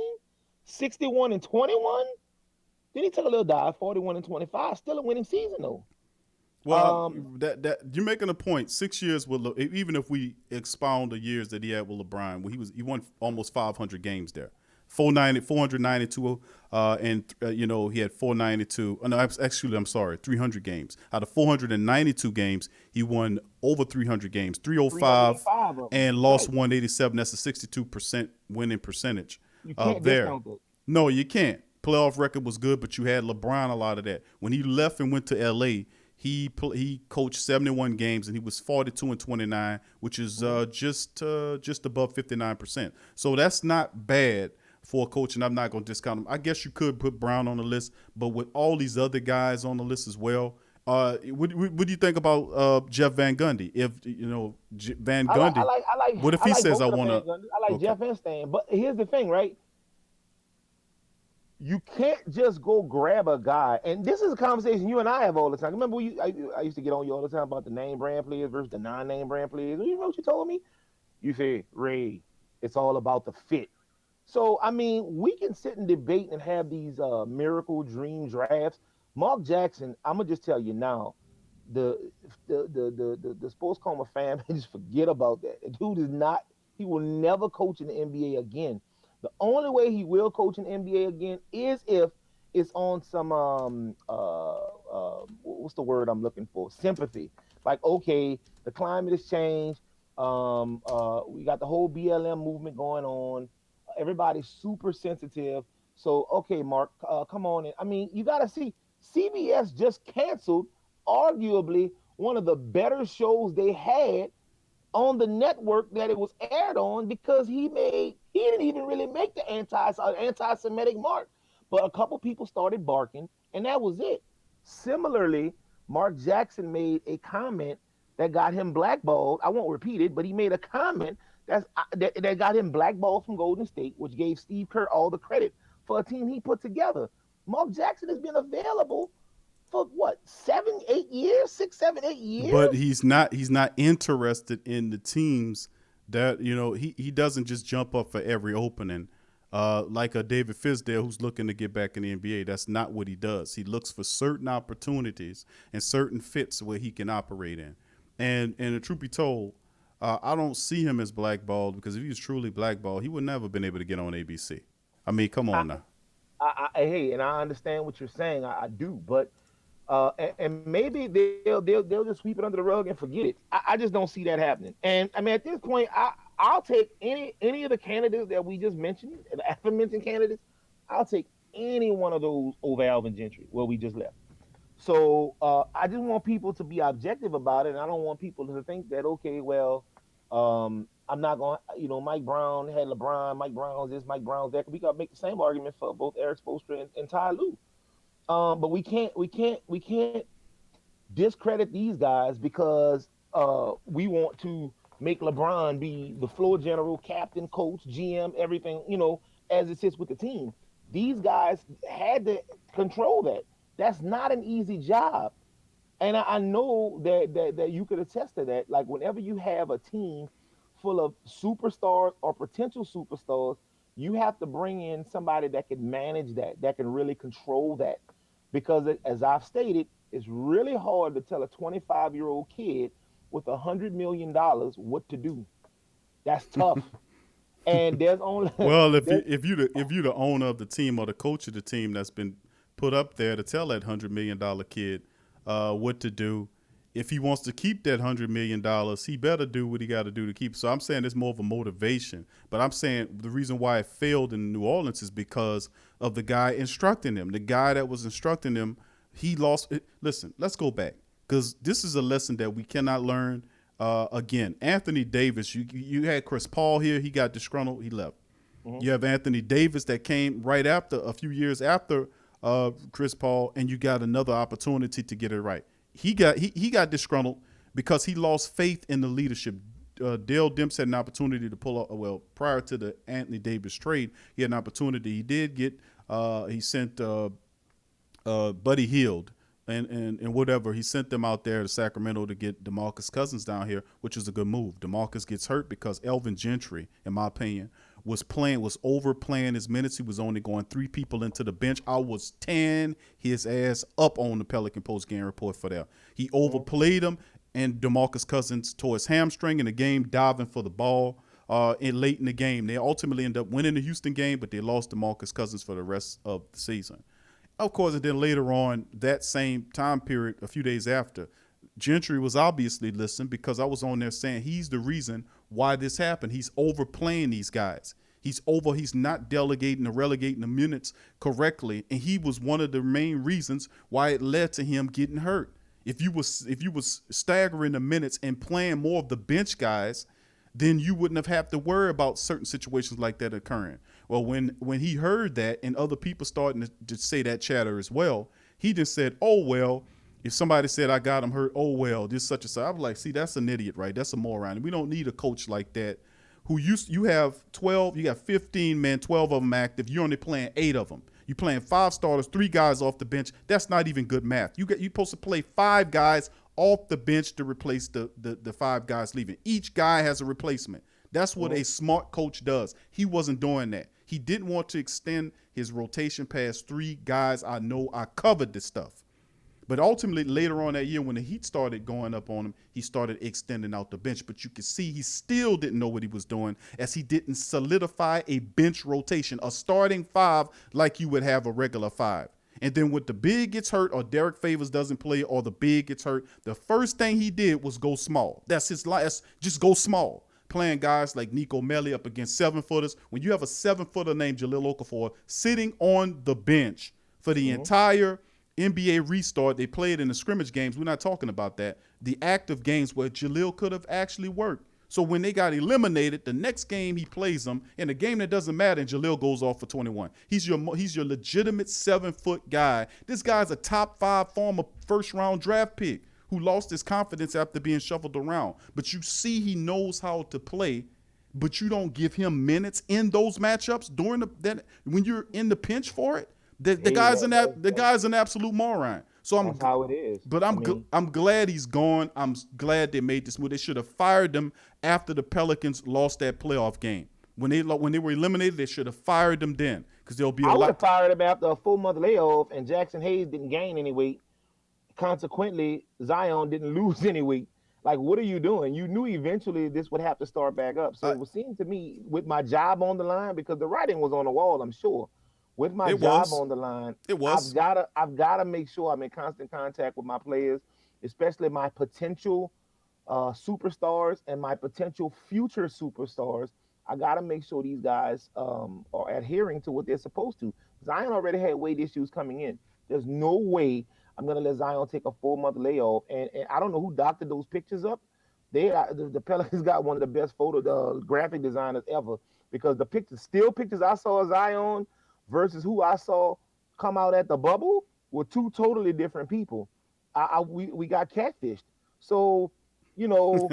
61 and 21. Then he took a little dive, 41 and 25. Still a winning season though. Well, that you're making a point. 6 years with even if we expound the years that he had with LeBron, he won almost 500 games there. 492, and he had 492. No, actually, I'm sorry, 300 games. Out of 492 games, he won over 300 games, 305, and lost 187. That's a 62% winning percentage. You can't discount that. No, you can't. Playoff record was good, but you had LeBron a lot of that. When he left and went to LA, he coached 71 games and he was 42 and 29, which is just above 59%. So that's not bad for a coach, and I'm not going to discount him. I guess you could put Brown on the list, but with all these other guys on the list as well, what do you think about Jeff Van Gundy? If Van Gundy, I like. What if he says I want to? I like Jeff Van Stan, but here's the thing, right? You can't just go grab a guy, and this is a conversation you and I have all the time. Remember, I used to get on you all the time about the name brand players versus the non-name brand players. You know what you told me? You said, Ray, it's all about the fit. So, I mean, we can sit and debate and have these miracle dream drafts. Mark Jackson, I'm gonna just tell you now, the sports coma fan, just forget about that. The dude is not. He will never coach in the NBA again. The only way he will coach in the NBA again is if it's on some what's the word I'm looking for? Sympathy. Like, okay, the climate has changed. We got the whole BLM movement going on. Everybody's super sensitive. So, okay, Mark, come on in. I mean, you got to see, CBS just canceled arguably one of the better shows they had on the network that it was aired on because he didn't even really make the anti-Semitic mark. But a couple people started barking, and that was it. Similarly, Mark Jackson made a comment that got him blackballed. I won't repeat it, but he made a comment that got him blackballed from Golden State, which gave Steve Kerr all the credit for a team he put together. Mark Jackson has been available for what, 7, 8 years, 6, 7, 8 years. But he's not interested in the teams that he doesn't just jump up for every opening. Like a David Fizdale who's looking to get back in the NBA. That's not what he does. He looks for certain opportunities and certain fits where he can operate in. And the truth be told, I don't see him as blackballed because if he was truly blackballed, he would never been able to get on ABC. I mean, come on now. Hey, and I understand what you're saying. I do, but and maybe they'll just sweep it under the rug and forget it. I just don't see that happening. And I mean, at this point, I'll take any of the candidates that we just mentioned, the aforementioned candidates. I'll take any one of those over Alvin Gentry, where we just left. So I just want people to be objective about it, and I don't want people to think that okay, well, I'm not going. Mike Brown had LeBron, Mike Brown's this, Mike Brown's that. We got to make the same argument for both Eric Spoelstra and Ty Lue. But we can't discredit these guys because we want to make LeBron be the floor general, captain, coach, GM, everything, as it sits with the team. These guys had to control that. That's not an easy job. And I know that you could attest to that. Like whenever you have a team full of superstars or potential superstars, you have to bring in somebody that can manage that, that can really control that. Because as I've stated, it's really hard to tell a 25-year-old kid with $100 million what to do. That's tough. And there's only Well, if there's, you if you the owner of the team or the coach of the team that's been put up there to tell that $100 million kid what to do, if he wants to keep that $100 million, he better do what he got to do to keep. So I'm saying it's more of a motivation. But I'm saying the reason why it failed in New Orleans is because of the guy instructing him. The guy that was instructing him, he lost. Listen, let's go back because this is a lesson that we cannot learn. Again, Anthony Davis, you had Chris Paul here. He got disgruntled. He left. Mhm. You have Anthony Davis that came right after, a few years after Chris Paul, and you got another opportunity to get it right. He got disgruntled because he lost faith in the leadership. Dale Demps had an opportunity to pull up. Well, prior to the Anthony Davis trade, he had an opportunity. He did get. He sent Buddy Hield and whatever. He sent them out there to Sacramento to get DeMarcus Cousins down here, which was a good move. DeMarcus gets hurt because Alvin Gentry, in my opinion, was overplaying his minutes. He was only going three people into the bench. I was tearing his ass up on the Pelican post game report for that. He Mhm. overplayed him, and DeMarcus Cousins tore his hamstring in the game, diving for the ball. Late in the game, they ultimately ended up winning the Houston game, but they lost DeMarcus Cousins for the rest of the season. Of course, and then later on, that same time period, a few days after, Gentry was obviously listening because I was on there saying he's the reason why this happened. He's overplaying these guys. He's not delegating or relegating the minutes correctly. And he was one of the main reasons why it led to him getting hurt. If you was staggering the minutes and playing more of the bench guys, then you wouldn't have had to worry about certain situations like that occurring. Well, when he heard that and other people starting to say that chatter as well, he just said, "Oh well." If somebody said I got him hurt, oh well, this such and such. I was like, see, that's an idiot, right? That's a moron. We don't need a coach like that. You have 12, you got 15 men, 12 of them active. You're only playing 8 of them. You playing 5 starters, 3 guys off the bench. That's not even good math. You're supposed to play 5 guys off the bench to replace the 5 guys leaving. Each guy has a replacement. That's what a Mhm. smart coach does. He wasn't doing that. He didn't want to extend his rotation past 3 guys. I covered this stuff. But ultimately, later on that year, when the Heat started going up on him, he started extending out the bench. But you could see he still didn't know what he was doing, as he didn't solidify a bench rotation, a starting 5 like you would have a regular 5. And then when the big gets hurt or Derek Favors doesn't play or the big gets hurt, the first thing he did was go small. That's his last, just go small. Playing guys like Nico Melli up against 7-footers. When you have a 7-footer named Jahlil Okafor sitting on the bench for the Mhm. entire NBA restart, they played in the scrimmage games. We're not talking about that. The active games where Jalil could have actually worked. So when they got eliminated, the next game he plays them in a game that doesn't matter, and Jalil goes off for 21. He's your legitimate 7-foot guy. This guy's a top 5 former first round draft pick who lost his confidence after being shuffled around. But you see he knows how to play, but you don't give him minutes in those matchups during that when you're in the pinch for it. The Hey, guy's an absolute moron. So that's how it is. but I mean, I'm glad he's gone. I'm glad they made this move. They should have fired him after the Pelicans lost that playoff game. When they were eliminated, they should have fired them then, because there'll be a I would have lot. fired him after a 4 month layoff, and Jackson Hayes didn't gain any weight. Consequently, Zion didn't lose any weight. Like, what are you doing? You knew eventually this would have to start back up. So I, it would seem to me, with my job on the line, because the writing was on the wall, I'm sure. With my it job was on the line, it was. I've gotta make sure I'm in constant contact with my players, especially my potential superstars and my potential future superstars. I got to make sure these guys are adhering to what they're supposed to. Zion already had weight issues coming in. There's no way I'm gonna let Zion take a 4 month layoff. And I don't know who doctored those pictures up. The Pelicans got one of the best graphic designers ever, because the pictures I saw of Zion versus who I saw come out at the bubble were two totally different people. We got catfished. So, you know,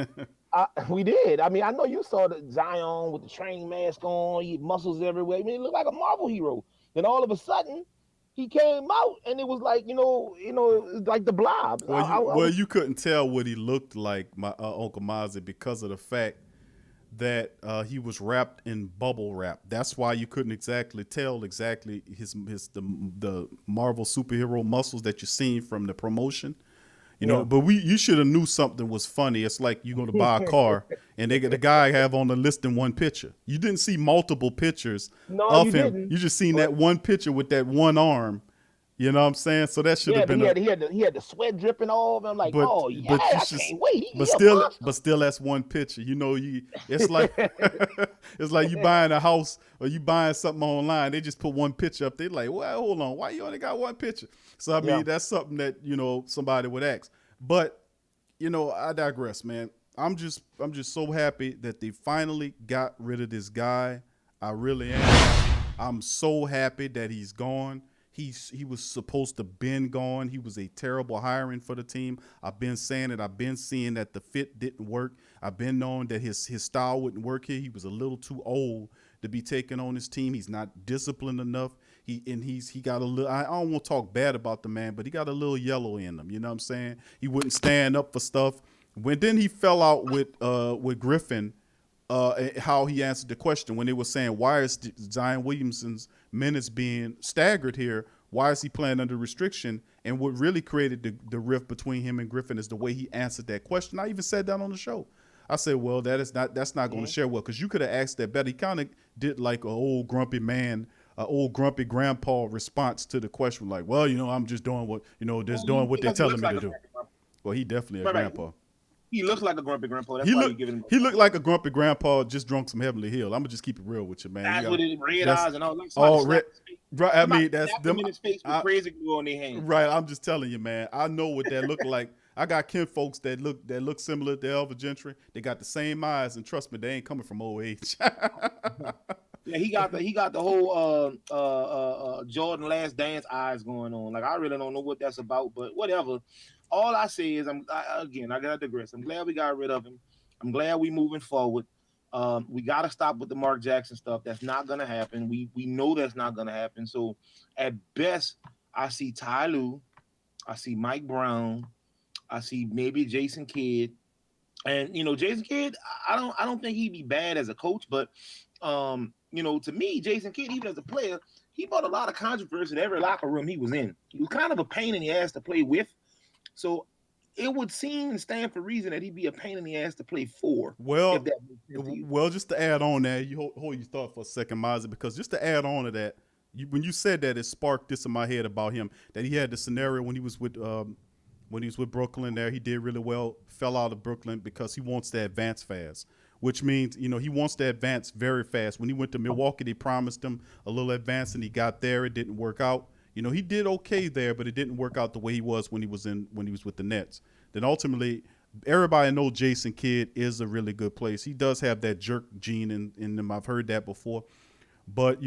we did. I mean, I know you saw the Zion with the training mask on, he muscles everywhere. I mean, he looked like a Marvel hero. Then all of a sudden, he came out, and it was like, it was like the Blob. I Well, was you couldn't tell what he looked like, my Uncle Mozzie, because of the fact that he was wrapped in bubble wrap. That's why you couldn't exactly tell exactly the Marvel superhero muscles that you seen from the promotion. You know, yeah. but you should have knew something was funny. It's like you go to buy a car and the guy have on the listing one picture. You didn't see multiple pictures No, you of him. didn't. You just seen But that one picture with that one arm. You know what I'm saying? So that should yeah, have but been a he had the sweat dripping off. I'm like, but oh yeah, but you I should can't wait. but He a still monster. that's one picture. You know, it's like it's like you buying a house or you buying something online. They just put one picture up. They like, well, hold on, why you only got one picture? So I Yeah. mean, that's something that somebody would ask. But I digress, man. I'm just so happy that they finally got rid of this guy. I really am. I'm so happy that he's gone. He was supposed to been gone. He was a terrible hiring for the team. I've been saying it. I've been seeing that the fit didn't work. I've been knowing that his style wouldn't work here. He was a little too old to be taken on his team. He's not disciplined enough. He got a little. I don't want to talk bad about the man, but he got a little yellow in him. You know what I'm saying? He wouldn't stand up for stuff. Then he fell out with Griffin, how he answered the question when they were saying, why is Zion Williamson's minutes being staggered here? Why is he playing under restriction? And what really created the rift between him and Griffin is the way he answered that question. I even said that on the show. I said, well, that's not going to share well, because you could have asked that better. He kind of did like an old grumpy man, an old grumpy grandpa response to the question, like, well, I'm just doing what just doing what they're He telling looks me like to a do. grumpy grandpa. Well, he definitely a Right. grandpa. He looks like a grumpy grandpa. That's He why you looked giving him. he looked like a grumpy grandpa just drunk some Heavenly Hill. I'm gonna just keep it real with you, man. Eyes with his red That's eyes and all. Like somebody all slapped red. his face. Right, I Somebody mean that's slapped him them. in his face with crazy glue on their hand. Right, I'm just telling you, man. I know what that look like. I got kin folks that look similar to Alvin Gentry. They got the same eyes, and trust me, they ain't coming from old age. Yeah, he got the whole Jordan Last Dance eyes going on. Like I really don't know what that's about, but whatever. All I say is I gotta digress. I'm glad we got rid of him. I'm glad we moving forward. We gotta stop with the Mark Jackson stuff. That's not gonna happen. We know that's not gonna happen. So at best, I see Ty Lue, I see Mike Brown, I see maybe Jason Kidd. And Jason Kidd, I don't think he'd be bad as a coach, but to me, Jason Kidd, even as a player, he brought a lot of controversy in every locker room he was in. He was kind of a pain in the ass to play with. So it would seem and stand for reason that he'd be a pain in the ass to play for, if well, that makes sense to you. just to add on that, you hold your thought for a second, Mozzie, because just to add on to that, when you said that, it sparked this in my head about him, that he had the scenario when he was with Brooklyn there. He did really well, fell out of Brooklyn because he wants to advance fast, which means, he wants to advance very fast. When he went to Milwaukee, they promised him a little advance and he got there. It didn't work out. He did okay there, but it didn't work out the way he was when he was with the Nets. Then ultimately, everybody knows Jason Kidd is a really good place. He does have that jerk gene in him. I've heard that before. But,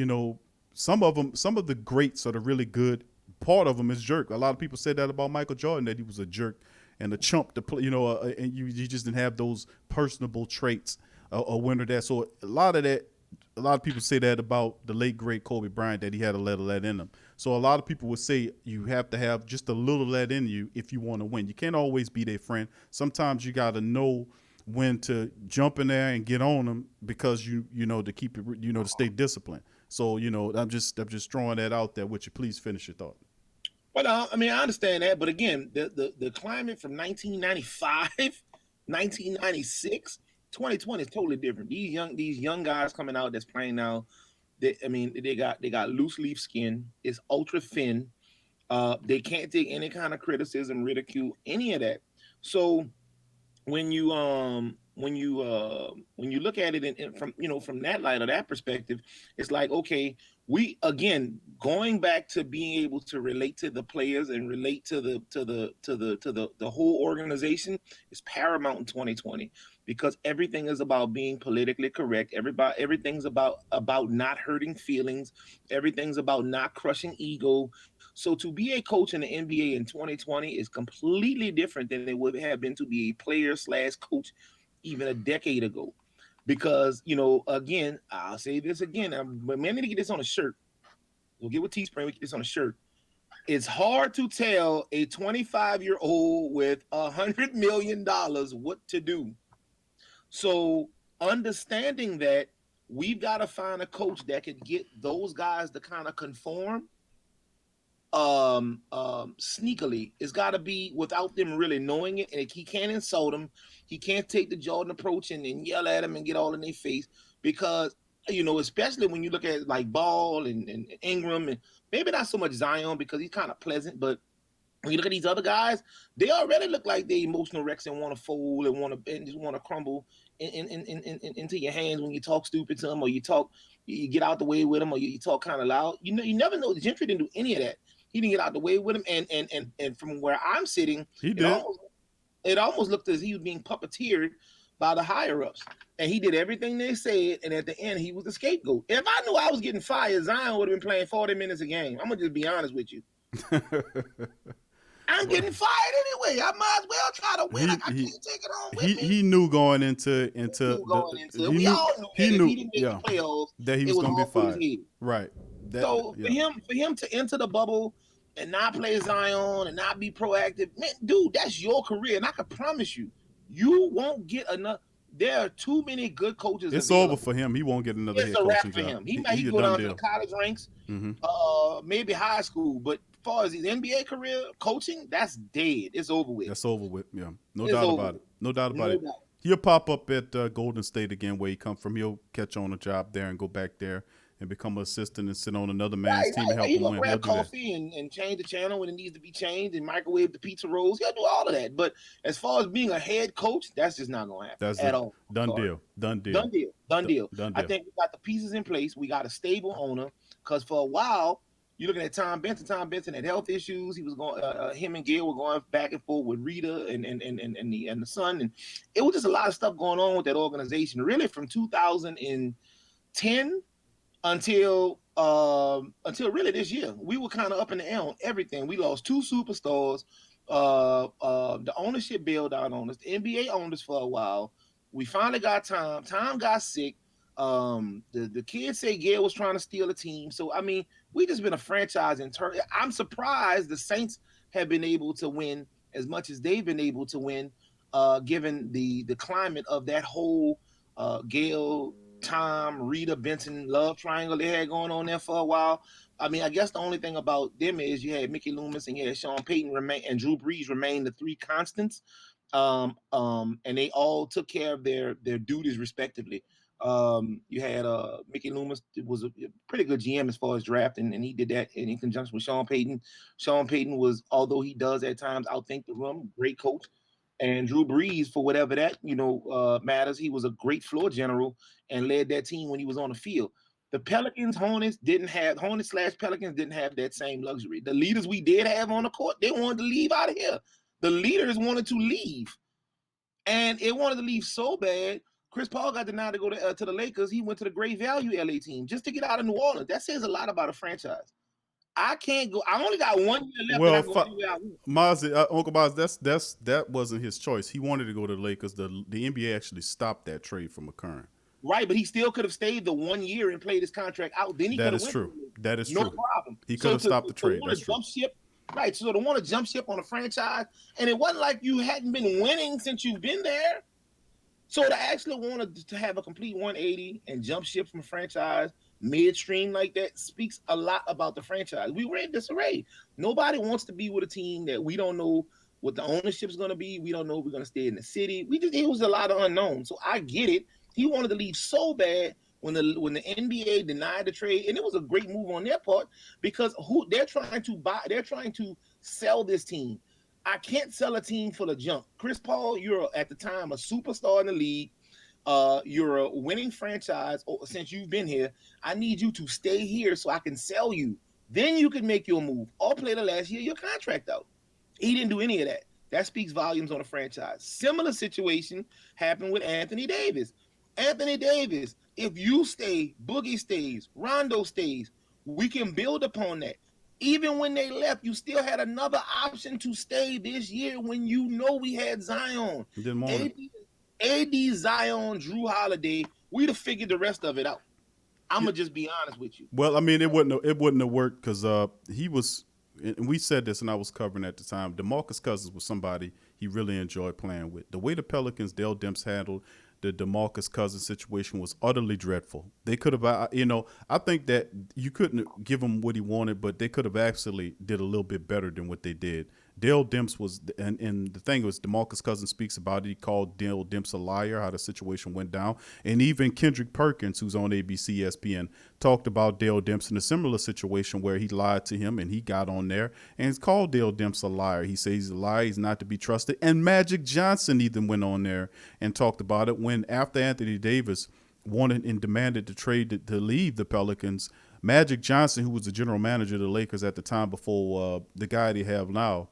some of the greats are the really good. Part of them is jerk. A lot of people said that about Michael Jordan, that he was a jerk and a chump to play, and you just didn't have those personable traits, a winner that. So a lot of people say that about the late great Kobe Bryant, that he had a little of that in him. So a lot of people would say you have to have just a little of that in you if you want to win. You can't always be their friend. Sometimes you got to know when to jump in there and get on them, because you to keep it, to stay disciplined. So I'm just throwing that out there with you. Please finish your thought. Well, I mean, I understand that, but again, the climate from 1995, 1996, 2020 is totally different. These young guys coming out that's playing now, they got loose leaf skin. It's ultra thin. They can't take any kind of criticism, ridicule, any of that. So when you look at it from from that light or that perspective, it's like, okay, we again going back to being able to relate to the players and relate to the whole organization is paramount in 2020, because everything is about being politically correct. Everything's about not hurting feelings. Everything's about not crushing ego. So to be a coach in the NBA in 2020 is completely different than it would have been to be a player/coach even a decade ago. Because, again, I'll say this again. But man, I need to get this on a shirt. We'll get with Teespring. We get this on a shirt. It's hard to tell a 25-year-old with $100 million what to do. So understanding that, we've got to find a coach that could get those guys to kind of conform sneakily. It's got to be without them really knowing it, and he can't insult them. He can't take the Jordan approach and yell at them and get all in their face, because especially when you look at like Ball and Ingram, and maybe not so much Zion because he's kind of pleasant, but when you look at these other guys, they already look like they emotional wrecks and want to fold and just want to crumble into your hands when you talk stupid to them, or you get out the way with them, or you talk kind of loud. You never know. Gentry didn't do any of that. He didn't get out the way with him, and from where I'm sitting, He it did. almost looked as he was being puppeteered by the higher ups, and he did everything they said. And at the end, he was the scapegoat. If I knew I was getting fired, Zion would have been playing 40 minutes a game. I'm gonna just be honest with you. I'm Well, getting fired anyway. I might as well try to win. I he can't take it home with he me. he knew going He knew going into it. he We knew all knew he that if knew he didn't make the yeah playoffs, that he it was was gonna be all for his fired. head. Right. That So yeah. for him to enter the bubble and not play Zion and not be proactive, man, dude, that's your career. And I can promise you, you won't get enough. There are too many good coaches It's over available. for him. He won't get another It's head a wrap coaching for job. him. He He can a go done down to the deal. college ranks, Hmm. maybe high school, but as far as his NBA career coaching, that's dead. It's over with. That's over with. Yeah, no It's doubt over about with. it. No doubt about No it. doubt. He'll pop up at Golden State again, where he come from. He'll catch on a job there and go back there and become an assistant and sit on another man's team and Right. help He him gonna win. He'll grab do that. coffee and change the channel when it needs to be changed and microwave the pizza rolls. He'll do all of that. But as far as being a head coach, that's just not gonna happen That's at a all. I'm done sorry. deal. Done deal. Done deal. Done deal. Done I deal. think we got the pieces in place. We got a stable owner, because for a while you're looking at Tom Benson. Tom Benson had health issues. He was going. Him and Gail were going back and forth with Rita and the son, and it was just a lot of stuff going on with that organization. Really, from 2010 until really this year, we were kind of up in the air on everything. We lost two superstars. The ownership bailed out on us. The NBA owned us for a while. We finally got Tom. Tom got sick. The kids say Gail was trying to steal a team. So I mean, we just been a franchise in turn. I'm surprised the Saints have been able to win as much as they've been able to win, given the climate of that whole Gail, Tom, Rita, Benson love triangle they had going on there for a while. I mean, I guess the only thing about them is you had Mickey Loomis and you had Sean Payton remain, and Drew Brees remain the three constants. And they all took care of their duties respectively. You had Mickey Loomis was a pretty good GM as far as drafting, and he did that in conjunction with Sean Payton. Sean Payton was, although he does at times outthink the room, great coach. And Drew Brees, for whatever that matters, he was a great floor general and led that team when he was on the field. The Pelicans, Hornets slash Pelicans didn't have that same luxury. The leaders we did have on the court, they wanted to leave out of here. The leaders wanted to leave, and it wanted to leave so bad. Chris Paul got denied to go to the Lakers. He went to the great value LA team just to get out of New Orleans. That says a lot about a franchise. I can't go. I only got 1 year left, and I Well, can go anywhere I want. Mozzie, Uncle Mozzie, that wasn't his choice. He wanted to go to the Lakers. The NBA actually stopped that trade from occurring. Right, but he still could have stayed the 1 year and played his contract out. Then he That could have is went true. That is no true. problem. He could So have stopped the trade. want That's to true. jump ship, right? So to want to jump ship on a franchise, and it wasn't like you hadn't been winning since you've been there. So to actually want to have a complete 180 and jump ship from a franchise midstream like that speaks a lot about the franchise. We were in disarray. Nobody wants to be with a team that we don't know what the ownership is going to be. We don't know if we're going to stay in the city. It was a lot of unknown. So I get it. He wanted to leave so bad when the NBA denied the trade, and it was a great move on their part because who they're trying to buy, they're trying to sell this team. I can't sell a team full of junk. Chris Paul, you're at the time a superstar in the league. You're a winning franchise since you've been here. I need you to stay here so I can sell you. Then you can make your move or play the last year of your contract out. He didn't do any of that. That speaks volumes on the franchise. Similar situation happened with Anthony Davis. Anthony Davis, if you stay, Boogie stays, Rondo stays, we can build upon that. Even when they left, you still had another option to stay this year when you know we had Zion. Didn't want it. AD, Zion, Drew Holiday, we'd have figured the rest of it out. I'm gonna just be honest with you. Well, I mean, it wouldn't have worked because he was, and we said this, and I was covering at the time. DeMarcus Cousins was somebody he really enjoyed playing with. The way the Pelicans, Dale Demps handled the DeMarcus Cousins situation was utterly dreadful. They could have, I think that you couldn't give him what he wanted, but they could have actually did a little bit better than what they did. Dale Demps was, and the thing was, DeMarcus Cousins speaks about it. He called Dale Demps a liar, how the situation went down. And even Kendrick Perkins, who's on ABC ESPN, talked about Dale Demps in a similar situation where he lied to him and he got on there and called Dale Demps a liar. He says he's a liar, he's not to be trusted. And Magic Johnson even went on there and talked about it when after Anthony Davis wanted and demanded to trade to leave the Pelicans, Magic Johnson, who was the general manager of the Lakers at the time before the guy they have now,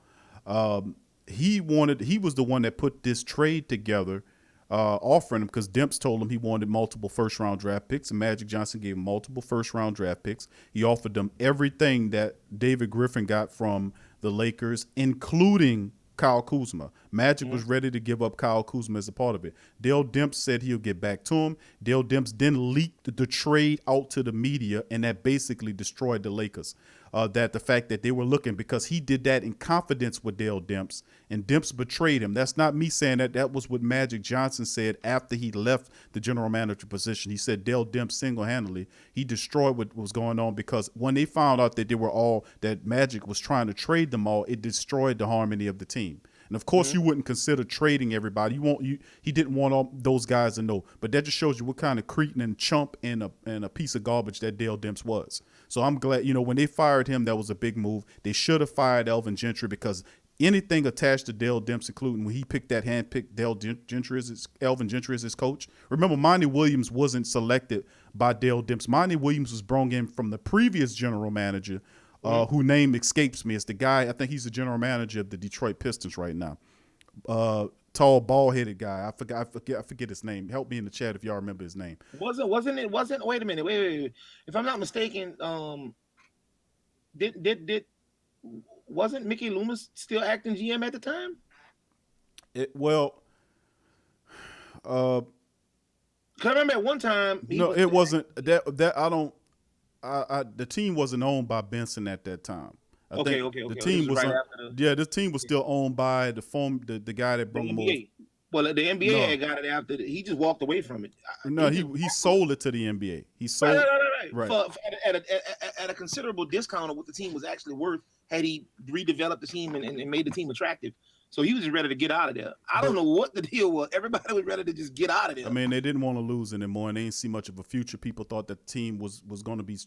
he was the one that put this trade together, offering him because Demps told him he wanted multiple first-round draft picks, and Magic Johnson gave him multiple first-round draft picks. He offered them everything that David Griffin got from the Lakers, including Kyle Kuzma. Magic was ready to give up Kyle Kuzma as a part of it. Dale Demps said he'll get back to him. Dale Demps then leaked the trade out to the media, and that basically destroyed the Lakers. That the fact that they were looking, because he did that in confidence with Dale Demps, and Demps betrayed him. That's not me saying that. That was what Magic Johnson said after he left the general manager position. He said Dale Demps single-handedly, he destroyed what was going on, because when they found out that that Magic was trying to trade them all, it destroyed the harmony of the team. And of course, you wouldn't consider trading everybody. He didn't want all those guys to know. But that just shows you what kind of cretin and chump and a piece of garbage that Dale Demps was. So I'm glad, when they fired him, that was a big move. They should have fired Alvin Gentry, because anything attached to Dale Demps, including when he picked that handpicked Alvin Gentry as his coach. Remember, Monty Williams wasn't selected by Dale Demps. Monty Williams was brought in from the previous general manager, who name escapes me. It's the guy, I think he's the general manager of the Detroit Pistons right now. Tall, bald-headed guy. I forget his name. Help me in the chat if y'all remember his name. Wasn't wait a minute. Wait. If I'm not mistaken, wasn't Mickey Loomis still acting GM at the time? Cause I remember at one time. It wasn't that. I don't. The team wasn't owned by Benson at that time. Okay. The team was this team was still owned by the guy that brought him over. Well, the NBA had got it after he just walked away from it. He sold it to the NBA. He sold right. At a considerable discount of what the team was actually worth had he redeveloped the team and made the team attractive. So he was just ready to get out of there. I don't know what the deal was. Everybody was ready to just get out of there. I mean, they didn't want to lose anymore, and they didn't see much of a future. People thought that the team was going to be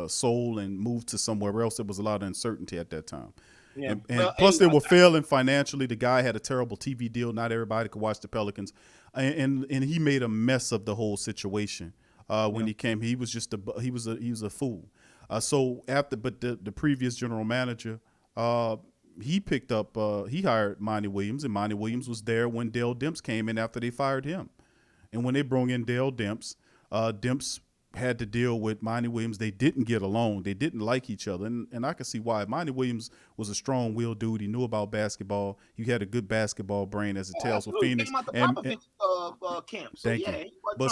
sold and moved to somewhere else. There was a lot of uncertainty at that time. Yeah. And plus, they were failing financially. The guy had a terrible TV deal. Not everybody could watch the Pelicans, and he made a mess of the whole situation. When he came, he was just he was a fool. So the previous general manager, he picked up, he hired Monty Williams, and Monty Williams was there when Dale Demps came in after they fired him. And when they brought in Dale Demps, Demps had to deal with Monty Williams. They didn't get along. They didn't like each other. And I can see why. Monty Williams was a strong-willed dude. He knew about basketball. He had a good basketball brain, as it tells with Phoenix. Thank you. But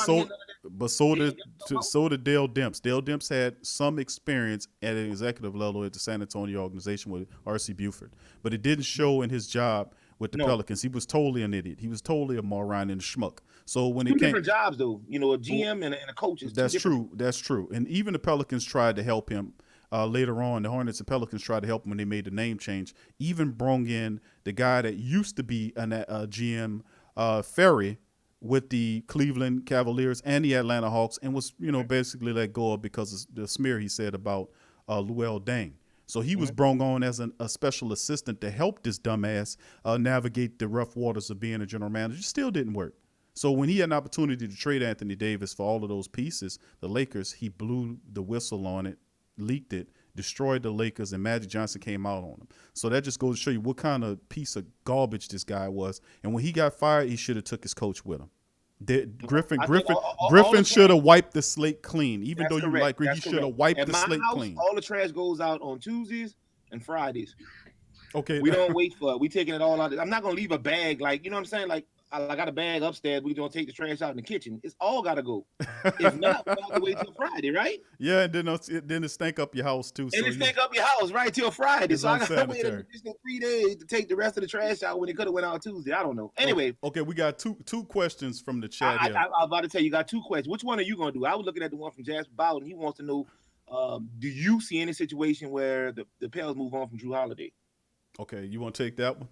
so did Dale Demps. Dale Demps had some experience at an executive level at the San Antonio organization with R.C. Buford. But it didn't show in his job with the Pelicans. He was totally an idiot. He was totally a moron and a schmuck. So when it came, different jobs though, a GM and a coach is that's true. That's true. And even the Pelicans tried to help him later on. The Hornets and Pelicans tried to help him when they made the name change. Even brought in the guy that used to be a GM, Ferry, with the Cleveland Cavaliers and the Atlanta Hawks, and was basically let go of because of the smear he said about Luol Deng. So he was brought on as a special assistant to help this dumbass navigate the rough waters of being a general manager. Still didn't work. So when he had an opportunity to trade Anthony Davis for all of those pieces, the Lakers, he blew the whistle on it, leaked it, destroyed the Lakers, and Magic Johnson came out on him. So that just goes to show you what kind of piece of garbage this guy was. And when he got fired, he should have took his coach with him. Griffin should have wiped the slate clean. Even though you like Griffin, he should have wiped the slate clean. All the trash goes out on Tuesdays and Fridays. Okay. We don't wait for it. We taking it all out. I'm not gonna leave a bag, like, you know what I'm saying? Like, I got a bag upstairs. We don't take the trash out in the kitchen. It's all gotta go. If not, we have to wait till Friday, right? Yeah, and then it stank up your house too. And it stank up your house right till Friday. So I gotta wait an additional 3 days to take the rest of the trash out when it could have went out Tuesday. I don't know. Anyway. Okay, we got two questions from the chat here. I was about to tell you, got 2 questions. Which one are you gonna do? I was looking at the one from Jasper Bowden. He wants to know, do you see any situation where the Pels move on from Drew Holiday? Okay, you want to take that one?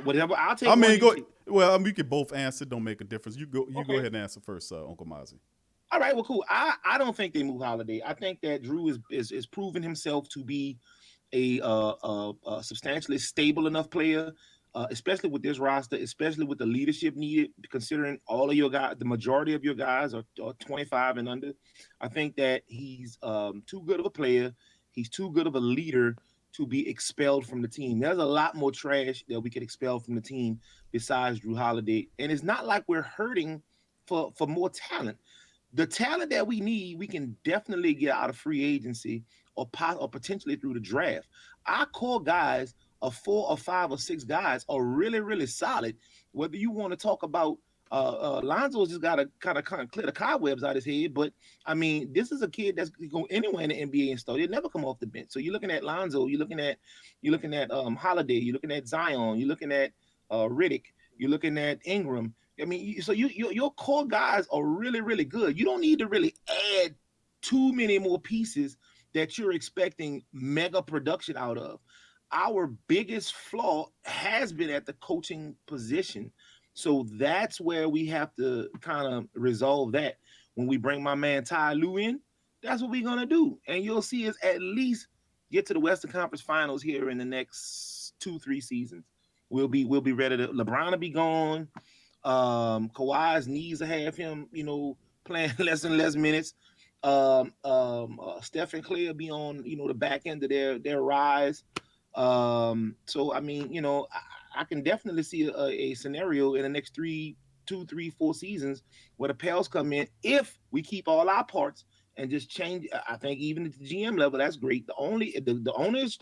Whatever, I'll take. I mean, go. Well, we could both answer. Don't make a difference. You go. You go ahead and answer first, Uncle Mozzi. All right. Well, cool. I don't think they move Holiday. I think that Drew is proven himself to be a substantially stable enough player, especially with this roster, especially with the leadership needed. Considering all of your guys, the majority of your guys are 25 and under. I think that he's too good of a player. He's too good of a leader to be expelled from the team. There's a lot more trash that we could expel from the team besides Drew Holiday. And it's not like we're hurting for more talent. The talent that we need, we can definitely get out of free agency or potentially through the draft. Our core guys of 4 or 5 or 6 guys are really, really solid. Whether you want to talk about Lonzo's just got to kind of clear the cobwebs out his head, but I mean, this is a kid that's going anywhere in the NBA and start. He'll never come off the bench. So you're looking at Lonzo, you're looking at Holiday, you're looking at Zion, you're looking at Riddick, you're looking at Ingram. I mean, so your core guys are really, really good. You don't need to really add too many more pieces that you're expecting mega production out of. Our biggest flaw has been at the coaching position. So that's where we have to kind of resolve that. When we bring my man Ty Lue in, that's what we're gonna do. And you'll see us at least get to the Western Conference Finals here in the next 2-3 seasons. We'll be ready to. LeBron will be gone. Kawhi's knees will have him, playing less and less minutes. Steph and Clay will be on, the back end of their rise. So I mean, I can definitely see a scenario in the next 2, 3, 4 seasons where the Pels come in if we keep all our parts and just change. I think even at the GM level, that's great. The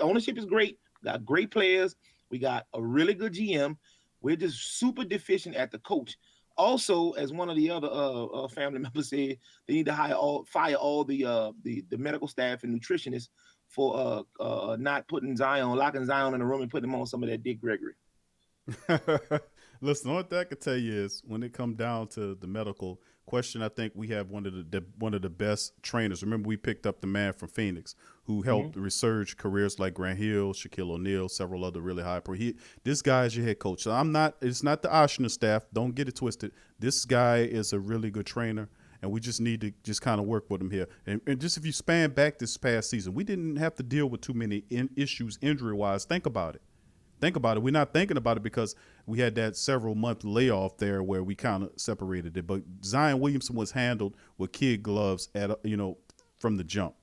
ownership is great. We got great players. We got a really good GM. We're just super deficient at the coach. Also, as one of the other family members said, they need to fire all the medical staff and nutritionists for not locking Zion in a room and putting him on some of that Dick Gregory. Listen, what I can tell you is when it comes down to the medical question, I think we have one of the best trainers. Remember, we picked up the man from Phoenix who helped resurge careers like Grant Hill, Shaquille O'Neal, several other really high pro. This guy is your head coach. So it's not the Oshner staff. Don't get it twisted. This guy is a really good trainer. And we just need to just kind of work with him here. And just if you span back this past season, we didn't have to deal with too many issues injury-wise. Think about it. We're not thinking about it because we had that several-month layoff there where we kind of separated it. But Zion Williamson was handled with kid gloves from the jump.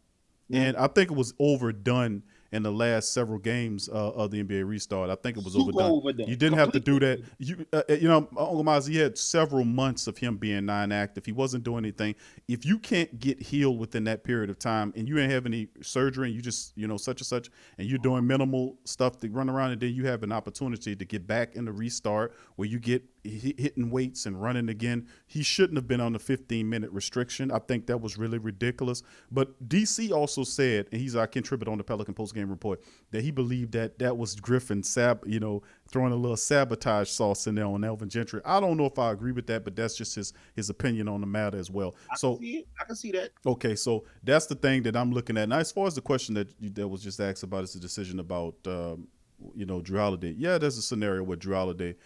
And I think it was overdone in the last several games of the NBA restart. I think it was overdone. You didn't have to do that. Uncle Mozzi had several months of him being non-active. He wasn't doing anything. If you can't get healed within that period of time and you ain't have any surgery and you just, such and such, and you're doing minimal stuff to run around, and then you have an opportunity to get back in the restart where you get hitting weights and running again. He shouldn't have been on the 15-minute restriction. I think that was really ridiculous. But DC also said, and I contribute on the Pelican post-game report, that he believed that was Griffin throwing a little sabotage sauce in there on Alvin Gentry. I don't know if I agree with that, but that's just his opinion on the matter as well. I can see that. Okay, so that's the thing that I'm looking at. Now, as far as the question that was just asked about, is the decision about Drew Holiday. Yeah, there's a scenario where Drew Holiday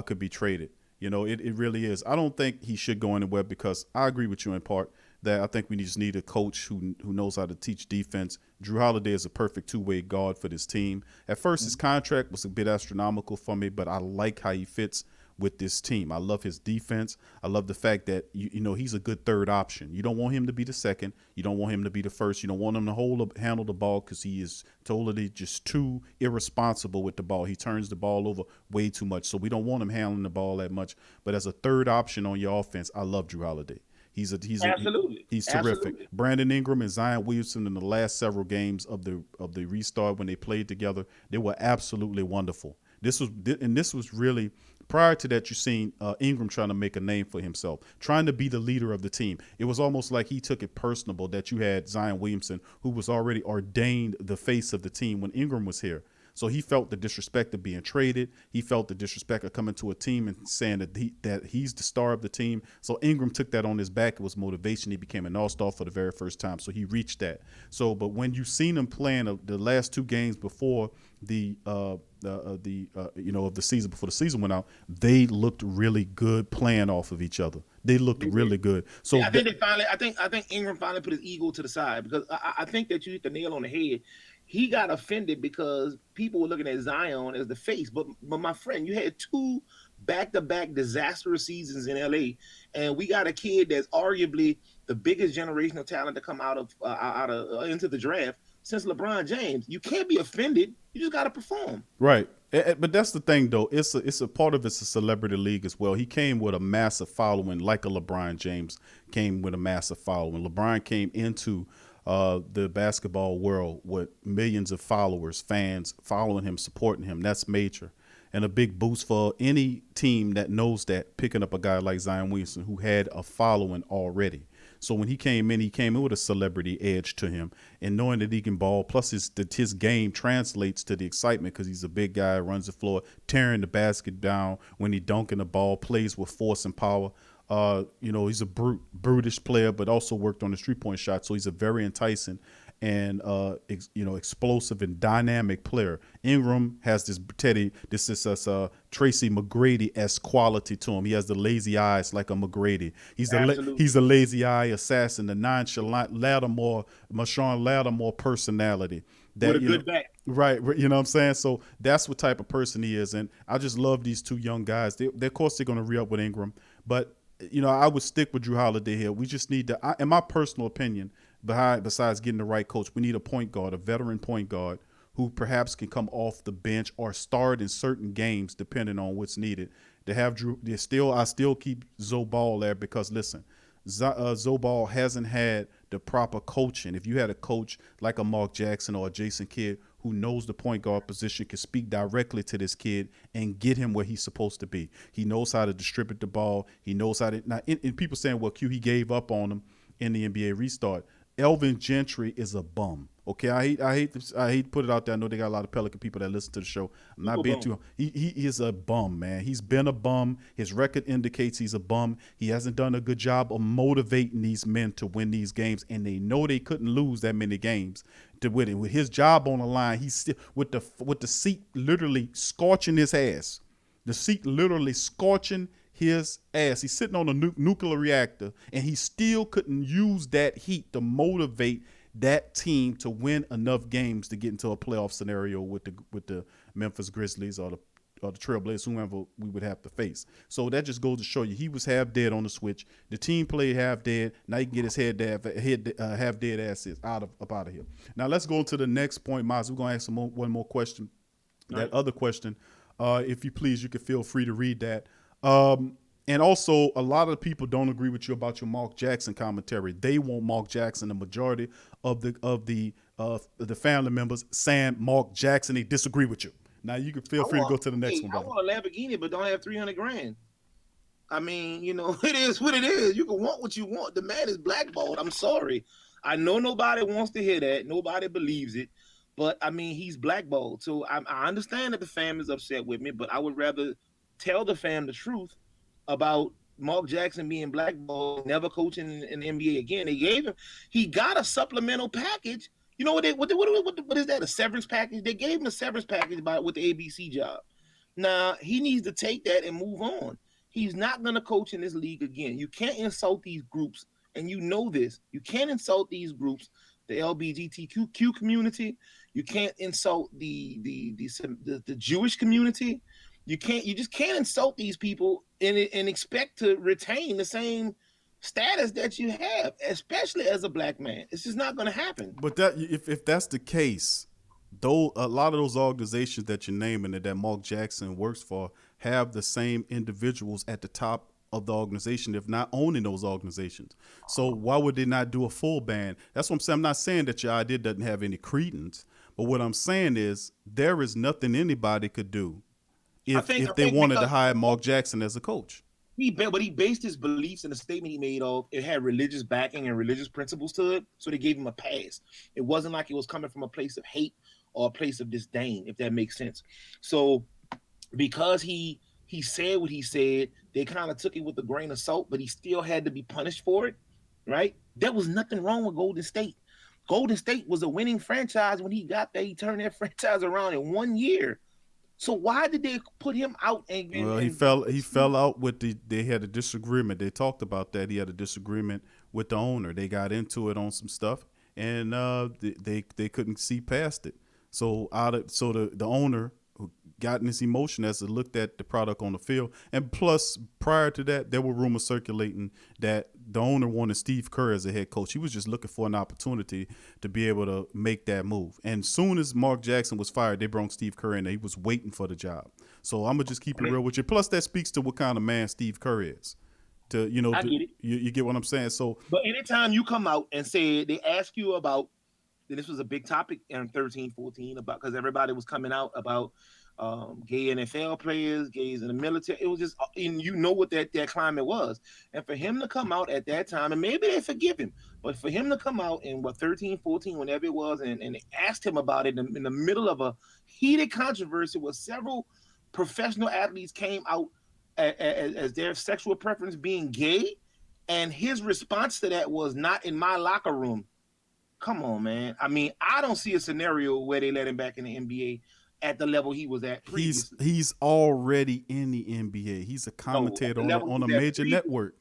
could be traded. It really is. I don't think he should go anywhere because I agree with you in part that. I think we just need a coach who knows how to teach defense. Drew Holiday is a perfect two-way guard for this team. At first, his contract was a bit astronomical for me, but I like how he fits with this team. I love his defense. I love the fact that he's a good third option. You don't want him to be the second. You don't want him to be the first. You don't want him to handle the ball because he is totally just too irresponsible with the ball. He turns the ball over way too much. So we don't want him handling the ball that much. But as a third option on your offense, I love Drew Holiday. He's Absolutely. terrific. Absolutely. Brandon Ingram and Zion Williamson in the last several games of the restart when they played together, they were absolutely wonderful. This was really prior to that. You seen Ingram trying to make a name for himself, trying to be the leader of the team. It was almost like he took it personable that you had Zion Williamson, who was already ordained the face of the team when Ingram was here. So he felt the disrespect of being traded. He felt the disrespect of coming to a team and saying that he's the star of the team. So Ingram took that on his back. It was motivation. He became an all-star for the very first time. So he reached that. So, but when you seen him playing the last two games before of the season, before the season went out, they looked really good playing off of each other. They looked really good. So I think Ingram finally put his ego to the side, because I think that you hit the nail on the head. He got offended because people were looking at Zion as the face. But my friend, you had two back-to-back disastrous seasons in LA, and we got a kid that's arguably the biggest generational talent to come out of into the draft since LeBron James. You can't be offended. You just got to perform. Right. But that's the thing, though. It's a part of it's a celebrity league as well. He came with a massive following, like a LeBron James came with a massive following. LeBron came into the basketball world with millions of followers, fans following him, supporting him. That's major. And a big boost for any team that knows that, picking up a guy like Zion Williamson who had a following already. So when he came in with a celebrity edge to him, and knowing that he can ball, plus his game translates to the excitement because he's a big guy, runs the floor, tearing the basket down when he dunking the ball, plays with force and power. He's a brutish player, but also worked on the 3-point shot. So he's a very enticing and explosive and dynamic player. Ingram has this Tracy McGrady-esque quality to him. He has the lazy eyes like a McGrady. He's a lazy eye assassin, the nonchalant Marshawn Lattimore personality. That, with a good back. Right, you know what I'm saying? So that's what type of person he is, and I just love these two young guys. Of course, they're going to re-up with Ingram, but I would stick with Drew Holiday here. We just need to, in my personal opinion, besides getting the right coach, we need a point guard, a veteran point guard who perhaps can come off the bench or start in certain games depending on what's needed. To have Drew, I still keep Zoe Ball there because listen, Zoe Ball hasn't had the proper coaching. If you had a coach like a Mark Jackson or a Jason Kidd who knows the point guard position, can speak directly to this kid and get him where he's supposed to be. He knows how to distribute the ball. He knows how to now. And people saying, "Well, he gave up on him in the NBA restart." Alvin Gentry is a bum. Okay, I hate to put it out there. I know they got a lot of Pelican people that listen to the show. I'm not being too. He is a bum, man. He's been a bum. His record indicates he's a bum. He hasn't done a good job of motivating these men to win these games, and they know they couldn't lose that many games to win it. With his job on the line, he's still with the seat literally scorching his ass. The seat literally scorching his ass. He's sitting on a nuclear reactor, and he still couldn't use that heat to motivate that team to win enough games to get into a playoff scenario with the Memphis Grizzlies or the Trailblazers, whoever we would have to face. So that just goes to show you he was half dead on the switch. The team played half dead. Now he can get his half dead asses up out of here. Now let's go to the next point, Mozzi. We're gonna ask one more question. All that right. other question, if you please, you can feel free to read that. And also, a lot of people don't agree with you about your Mark Jackson commentary. They want Mark Jackson. The majority of the family members saying Mark Jackson, they disagree with you. Now you can feel free to go to the next one, I brother. want a Lamborghini, but don't have $300,000. I mean, it is what it is. You can want what you want. The man is blackballed. I'm sorry. I know nobody wants to hear that. Nobody believes it. But, I mean, he's blackballed. So I understand that the fam is upset with me, but I would rather tell the fam the truth about Mark Jackson being blackballed, never coaching in the NBA again. He got a supplemental package. You know what is that? A severance package? They gave him a severance package with the ABC job. Now he needs to take that and move on. He's not going to coach in this league again. You can't insult these groups and you know this. You can't insult these groups, the LGBTQ community. You can't insult the Jewish community. You just can't insult these people and expect to retain the same status that you have, especially as a black man. It's just not going to happen. But that if that's the case, though, a lot of those organizations that you're naming and that Mark Jackson works for have the same individuals at the top of the organization, if not owning those organizations. So why would they not do a full ban? That's what I'm saying. I'm not saying that your idea doesn't have any credence, but what I'm saying is there is nothing anybody could do if they wanted to hire Mark Jackson as a coach. But he based his beliefs in the statement he made of it had religious backing and religious principles to it, so they gave him a pass. It wasn't like it was coming from a place of hate or a place of disdain, if that makes sense. So because he said what he said, they kind of took it with a grain of salt, but he still had to be punished for it, right? There was nothing wrong with Golden State. Golden State was a winning franchise when he got there. He turned that franchise around in 1 year. So why did they put him out? Well, he fell out with they had a disagreement. They talked about that. He had a disagreement with the owner. They got into it on some stuff, and they couldn't see past it. So the owner got in his emotion as it looked at the product on the field. And plus, prior to that, there were rumors circulating that the owner wanted Steve Kerr as a head coach. He was just looking for an opportunity to be able to make that move. And soon as Mark Jackson was fired, they brought Steve Kerr in. He was waiting for the job. So I'm going to just keep it real with you. Plus, that speaks to what kind of man Steve Kerr is. I get it. You get what I'm saying? So, but anytime you come out and say they ask you about, this was a big topic in 13, 14 about, because everybody was coming out about gay NFL players, gays in the military. It was just, and you know what that climate was. And for him to come out at that time, and maybe they forgive him, but for him to come out in 13, 14, whenever it was, and they asked him about it in the middle of a heated controversy where several professional athletes came out as their sexual preference being gay, and his response to that was, "Not in my locker room." Come on, man. I mean, I don't see a scenario where they let him back in the NBA at the level he was at previously. He's already in the NBA. He's a commentator on a major network.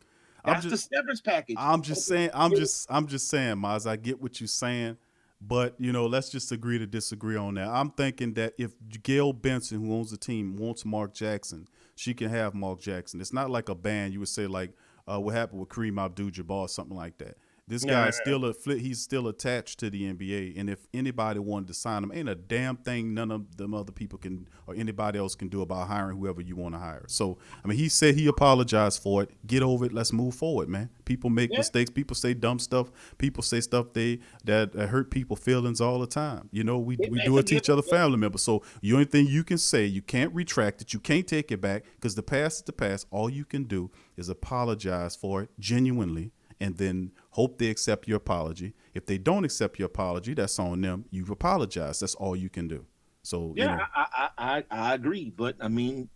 That's the severance package. I'm just saying, Maz, I get what you're saying, but let's just agree to disagree on that. I'm thinking that if Gail Benson, who owns the team, wants Mark Jackson, she can have Mark Jackson. It's not like a ban. You would say like what happened with Kareem Abdul-Jabbar or something like that. This guy is he's still attached to the NBA, and if anybody wanted to sign him, ain't a damn thing none of them other people can or anybody else can do about hiring whoever you want to hire. So, I mean, he said he apologized for it. Get over it. Let's move forward, man. People make mistakes. People say dumb stuff. People say stuff that hurt people's feelings all the time. We do it to each other, family members. So, the only thing you can say, you can't retract it. You can't take it back because the past is the past. All you can do is apologize for it genuinely, and then hope they accept your apology. If they don't accept your apology, that's on them. You've apologized. That's all you can do. So I agree, but I mean,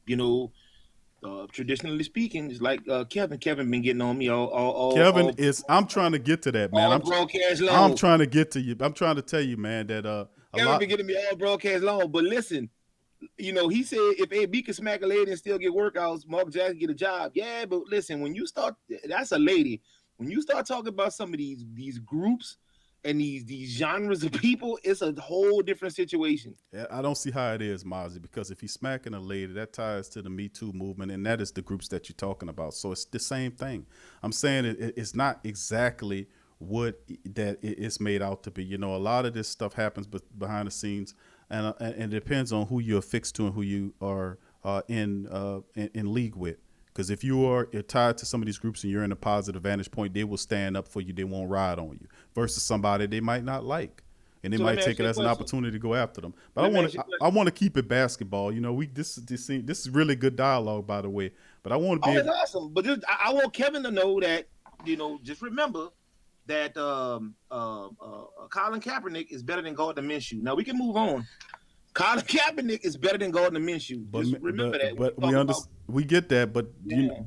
traditionally speaking, it's like Kevin been getting on me all. Kevin is. I'm trying to get to that, man. I'm trying to get to you. I'm trying to tell you, man, that Kevin been getting me all broadcast long. But listen, he said if AB can smack a lady and still get workouts, Mark Jackson get a job. Yeah, but listen, when you start, that's a lady. When you start talking about some of these groups and these genres of people, it's a whole different situation. I don't see how it is, Mozzie, because if he's smacking a lady, that ties to the Me Too movement, and that is the groups that you're talking about. So it's the same thing. I'm saying it's not exactly what that it's made out to be. A lot of this stuff happens behind the scenes, and it depends on who you're affixed to and who you are in league with. Because if you are tied to some of these groups and you're in a positive vantage point, they will stand up for you. They won't ride on you. Versus somebody they might not like, and they might take it as an opportunity to go after them. But I want to keep it basketball. This is really good dialogue, by the way. But I want to be. It's awesome. But I want Kevin to know that just remember that Colin Kaepernick is better than Gardner Minshew. Now we can move on. Colin Kaepernick is better than Gardner Minshew. Just remember that. But we get that. But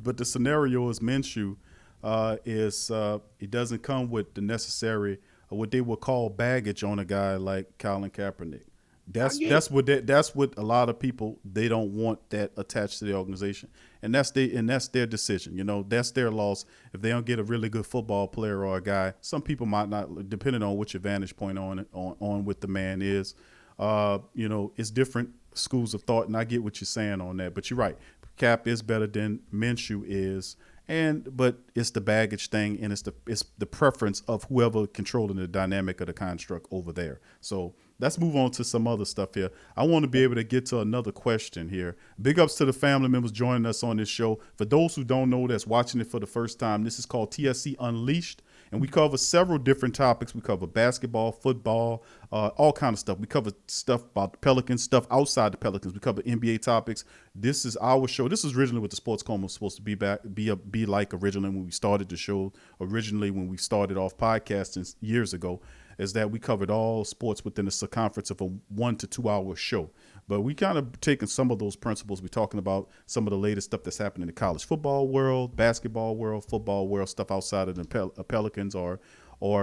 but the scenario is Minshew it doesn't come with the necessary what they would call baggage on a guy like Colin Kaepernick. That's what a lot of people, they don't want that attached to the organization. and that's their decision. You know, that's their loss. If they don't get a really good football player or a guy, some people might not, depending on what your vantage point on what the man is. You know, it's different schools of thought, and I get what you're saying on that. But you're right. Cap is better than Minshew is, but it's the baggage thing, and it's the preference of whoever controlling the dynamic of the construct over there. So let's move on to some other stuff here. I want to be able to get to another question here. Big ups to the family members joining us on this show. For those who don't know, that's watching it for the first time, this is called TSC Unleashed. And we cover several different topics. We cover basketball, football, all kind of stuff. We cover stuff about the Pelicans, stuff outside the Pelicans. We cover NBA topics. This is our show. This is originally what the Sports Coma was supposed to be like originally when we started the show. Originally when we started off podcasting years ago, is that we covered all sports within the circumference of a 1 to 2 hour show. But we kind of taken some of those principles. We're talking about some of the latest stuff that's happening in the college football world, basketball world, football world, stuff outside of the Pelicans or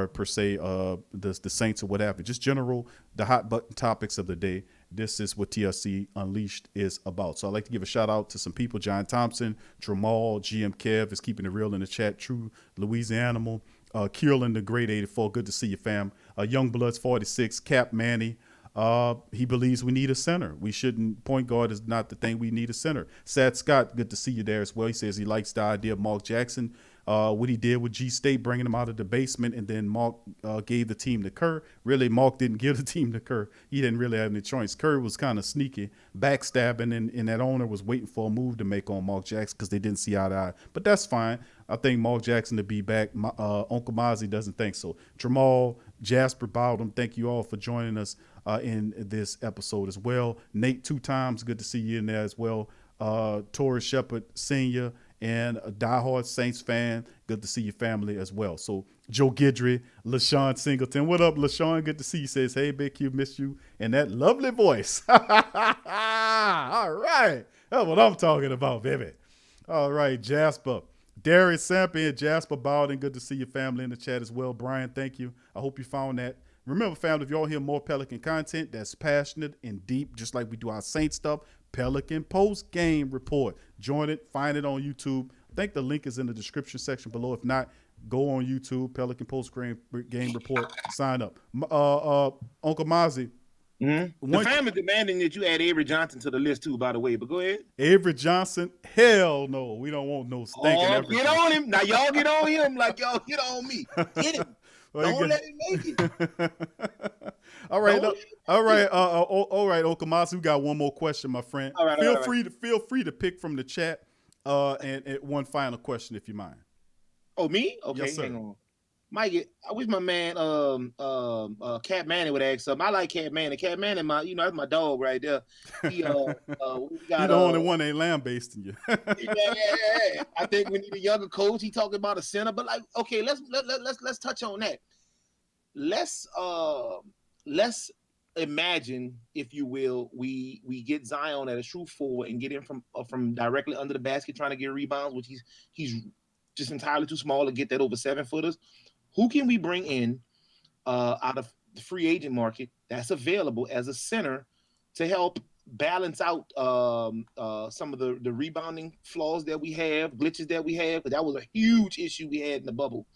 per se the Saints or what have you. Just general, the hot button topics of the day. This is what TSC Unleashed is about. So I'd like to give a shout out to some people. John Thompson, Tramal, GM Kev is keeping it real in the chat. True Louisianimal. Kierland the Great 84. Good to see you, fam. Youngbloods 46. Cap Manny. He believes we need a center. We shouldn't. Point guard is not the thing. We need a center. Sad Scott, good to see you there as well. He says he likes the idea of Mark Jackson. What he did with G State, bringing him out of the basement, and then Mark gave the team to Kerr. Really, Mark didn't give the team to Kerr. He didn't really have any choice. Kerr was kind of sneaky, backstabbing, and that owner was waiting for a move to make on Mark Jackson because they didn't see eye to eye. But that's fine. I think Mark Jackson to be back. Uncle Mozzi doesn't think so. Jamal, Jasper Bowden, thank you all for joining us in this episode as well. Nate, 2 times, good to see you in there as well. Torres Shepard Sr., and a diehard Saints fan. Good to see your family as well. So Joe Gidry, LaShawn Singleton. What up, LaShawn? Good to see you. Says, hey, Big Q, miss you. And that lovely voice. All right. That's what I'm talking about, baby. All right, Jasper. Darius Sampe and Jasper Bowden. Good to see your family in the chat as well. Brian, thank you. I hope you found that. Remember, family, if y'all hear more Pelican content that's passionate and deep, just like we do our Saints stuff, Pelican Post Game Report. Join it. Find it on YouTube. I think the link is in the description section below. If not, go on YouTube, Pelican Post Game Report. Sign up. Uncle Mozzi. Mm-hmm. The family demanding that you add Avery Johnson to the list too, by the way. But go ahead. Avery Johnson? Hell no. We don't want no stinking everything. Get on him. Now y'all get on him like y'all get on me. Get him. Well, don't let him make it. All right. All right, Uncle Mozzi, we got one more question, my friend. All right, feel free to pick from the chat and one final question if you mind. Oh, me? Okay, yes, sir. Hang on. Mike, I wish my man Cat Manning would ask something. I like Cat Manning. Cat Manning, that's my dog right there. He got, you're the only one ain't lamb-based in you. yeah. I think we need a younger coach. He talking about a center, but like, okay, let's touch on that. Let's imagine, if you will, we get Zion at a true forward and get him from directly under the basket trying to get rebounds, which he's just entirely too small to get that over 7-footers. Who can we bring in out of the free agent market that's available as a center to help balance out some of the rebounding flaws that we have, glitches that we have? Because that was a huge issue we had in the bubble.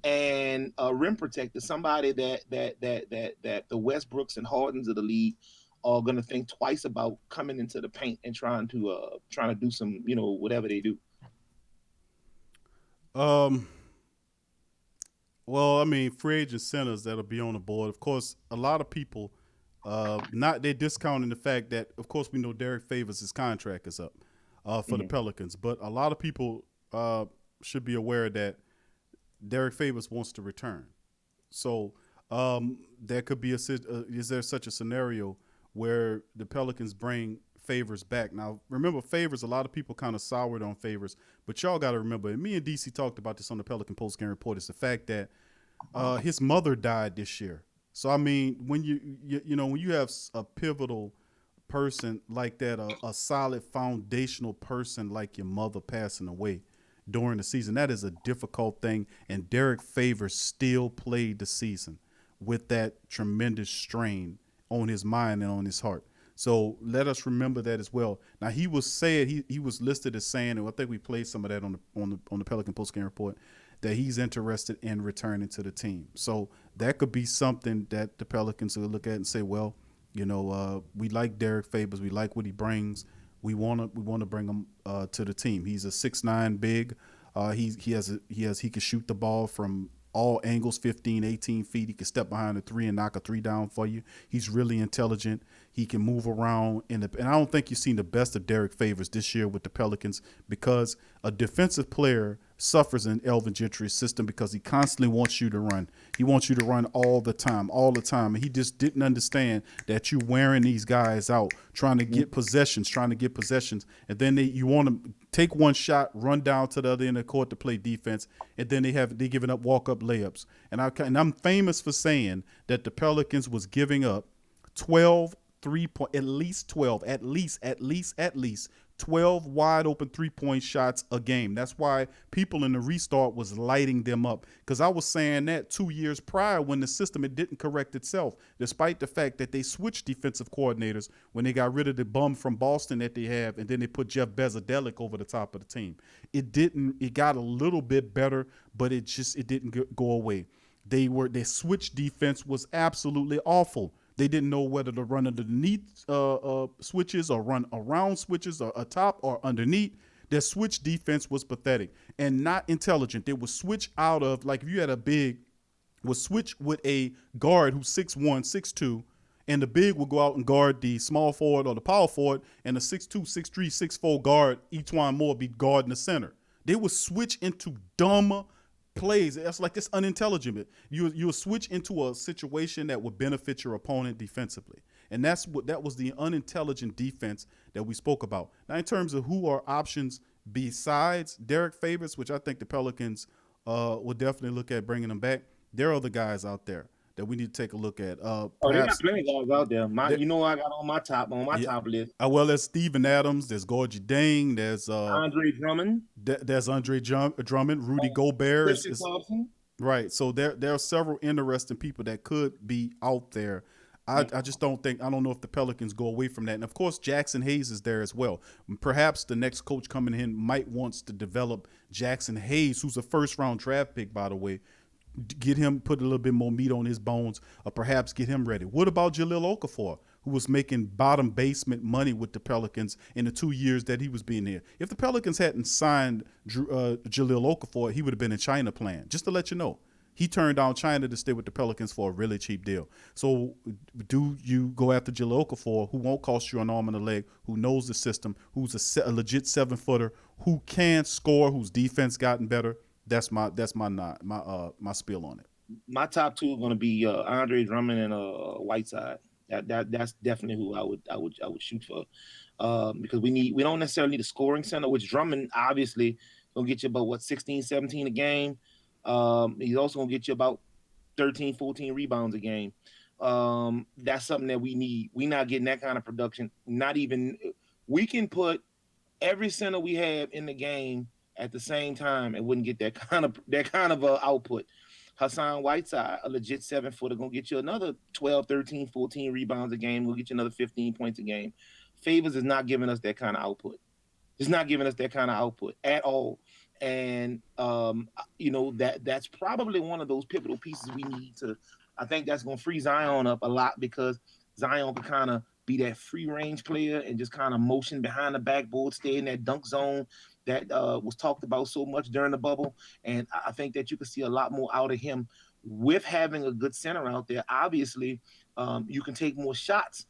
And a rim protector, somebody that the Westbrooks and Hardens of the league are going to think twice about coming into the paint and trying to do some, whatever they do. Well, I mean, free agent centers that'll be on the board. Of course, a lot of people, they're discounting the fact that, of course, we know Derek Favors' contract is up for the Pelicans, but a lot of people should be aware that Derek Favors wants to return. So there could be is there such a scenario where the Pelicans bring Favors back? Now, remember, Favors, a lot of people kind of soured on Favors, but y'all got to remember, and me and DC talked about this on the Pelican Post Game Report, is the fact that his mother died this year. So, I mean, when when you have a pivotal person like that, a solid foundational person like your mother passing away during the season, that is a difficult thing. And Derek Favors still played the season with that tremendous strain on his mind and on his heart. So let us remember that as well. Now he was said he was listed as saying, and I think we played some of that on the Pelican postgame report, that he's interested in returning to the team. So that could be something that the Pelicans will look at and say, well, we like Derek Favors, we like what he brings. We want to bring him to the team. He's a 6'9" big. He can shoot the ball from all angles, 15, 18 feet. He can step behind the three and knock a three down for you. He's really intelligent. He can move around. And I don't think you've seen the best of Derek Favors this year with the Pelicans, because a defensive player suffers in Alvin Gentry's system because he constantly wants you to run. He wants you to run all the time. And he just didn't understand that you wearing these guys out, trying to get possessions. And then you want to take one shot, run down to the other end of the court to play defense, and then they giving up walk-up layups. And I'm famous for saying that the Pelicans was giving up 12 3-point, at least 12 wide open 3-point shots a game. That's why people in the restart was lighting them up, because I was saying that 2 years prior when the system, it didn't correct itself, despite the fact that they switched defensive coordinators when they got rid of the bum from Boston that they have, and then they put Jeff Bezadelic over the top of the team. It got a little bit better, but it didn't go away. Their switch defense was absolutely awful. They didn't know whether to run underneath switches or run around switches or atop or underneath. Their switch defense was pathetic and not intelligent. They would switch out of, like, if you had a big, would switch with a guard who's 6'1", 6'2", and the big would go out and guard the small forward or the power forward, and the 6'2", 6'3", 6'4" guard, Etwan Moore, be guarding the center. They would switch into dumb plays. That's like, it's unintelligent. You'll switch into a situation that would benefit your opponent defensively. And that was the unintelligent defense that we spoke about. Now, in terms of who are options besides Derek Favors, which I think the Pelicans would definitely look at bringing them back, there are other guys out there that we need to take a look at. They got Perhaps plenty of guys out there. I got on my top yeah, top list. well, there's Steven Adams, there's Gorgie Dang, there's Andre Drummond, Andre Drummond, Rudy Gobert Christian Thompson. right. So there are several interesting people that could be out there. I just don't know if the Pelicans go away from that. And of course, Jackson Hayes is there as well. Perhaps the next coach coming in might wants to develop Jackson Hayes, who's a first-round draft pick, by the way. Get him, put a little bit more meat on his bones, or perhaps get him ready. What about Jahlil Okafor, who was making bottom basement money with the Pelicans in the 2 years that he was being there? If the Pelicans hadn't signed Jahlil Okafor, he would have been in China playing. Just to let you know, he turned down China to stay with the Pelicans for a really cheap deal. So do you go after Jahlil Okafor, who won't cost you an arm and a leg, who knows the system, who's a legit 7-footer, who can score, whose defense gotten better? That's my spiel on it. My top two are going to be Andre Drummond and Whiteside. That's definitely who I would shoot for, because we don't necessarily need a scoring center, which Drummond obviously gonna get you about 16, 17 a game. He's also gonna get you about 13, 14 rebounds a game. That's something that we need. We're not getting that kind of production. Not even, we can put every center we have in the game at the same time and wouldn't get that kind of output. Hassan Whiteside, a legit 7-footer, gonna get you another 12, 13, 14 rebounds a game. We'll get you another 15 points a game. Favors is not giving us that kind of output. It's not giving us that kind of output at all. And that's probably one of those pivotal pieces we need to. I think that's gonna free Zion up a lot, because Zion can kind of be that free range player and just kind of motion behind the backboard, stay in that dunk zone that was talked about so much during the bubble. And I think that you can see a lot more out of him with having a good center out there. Obviously, you can take more shots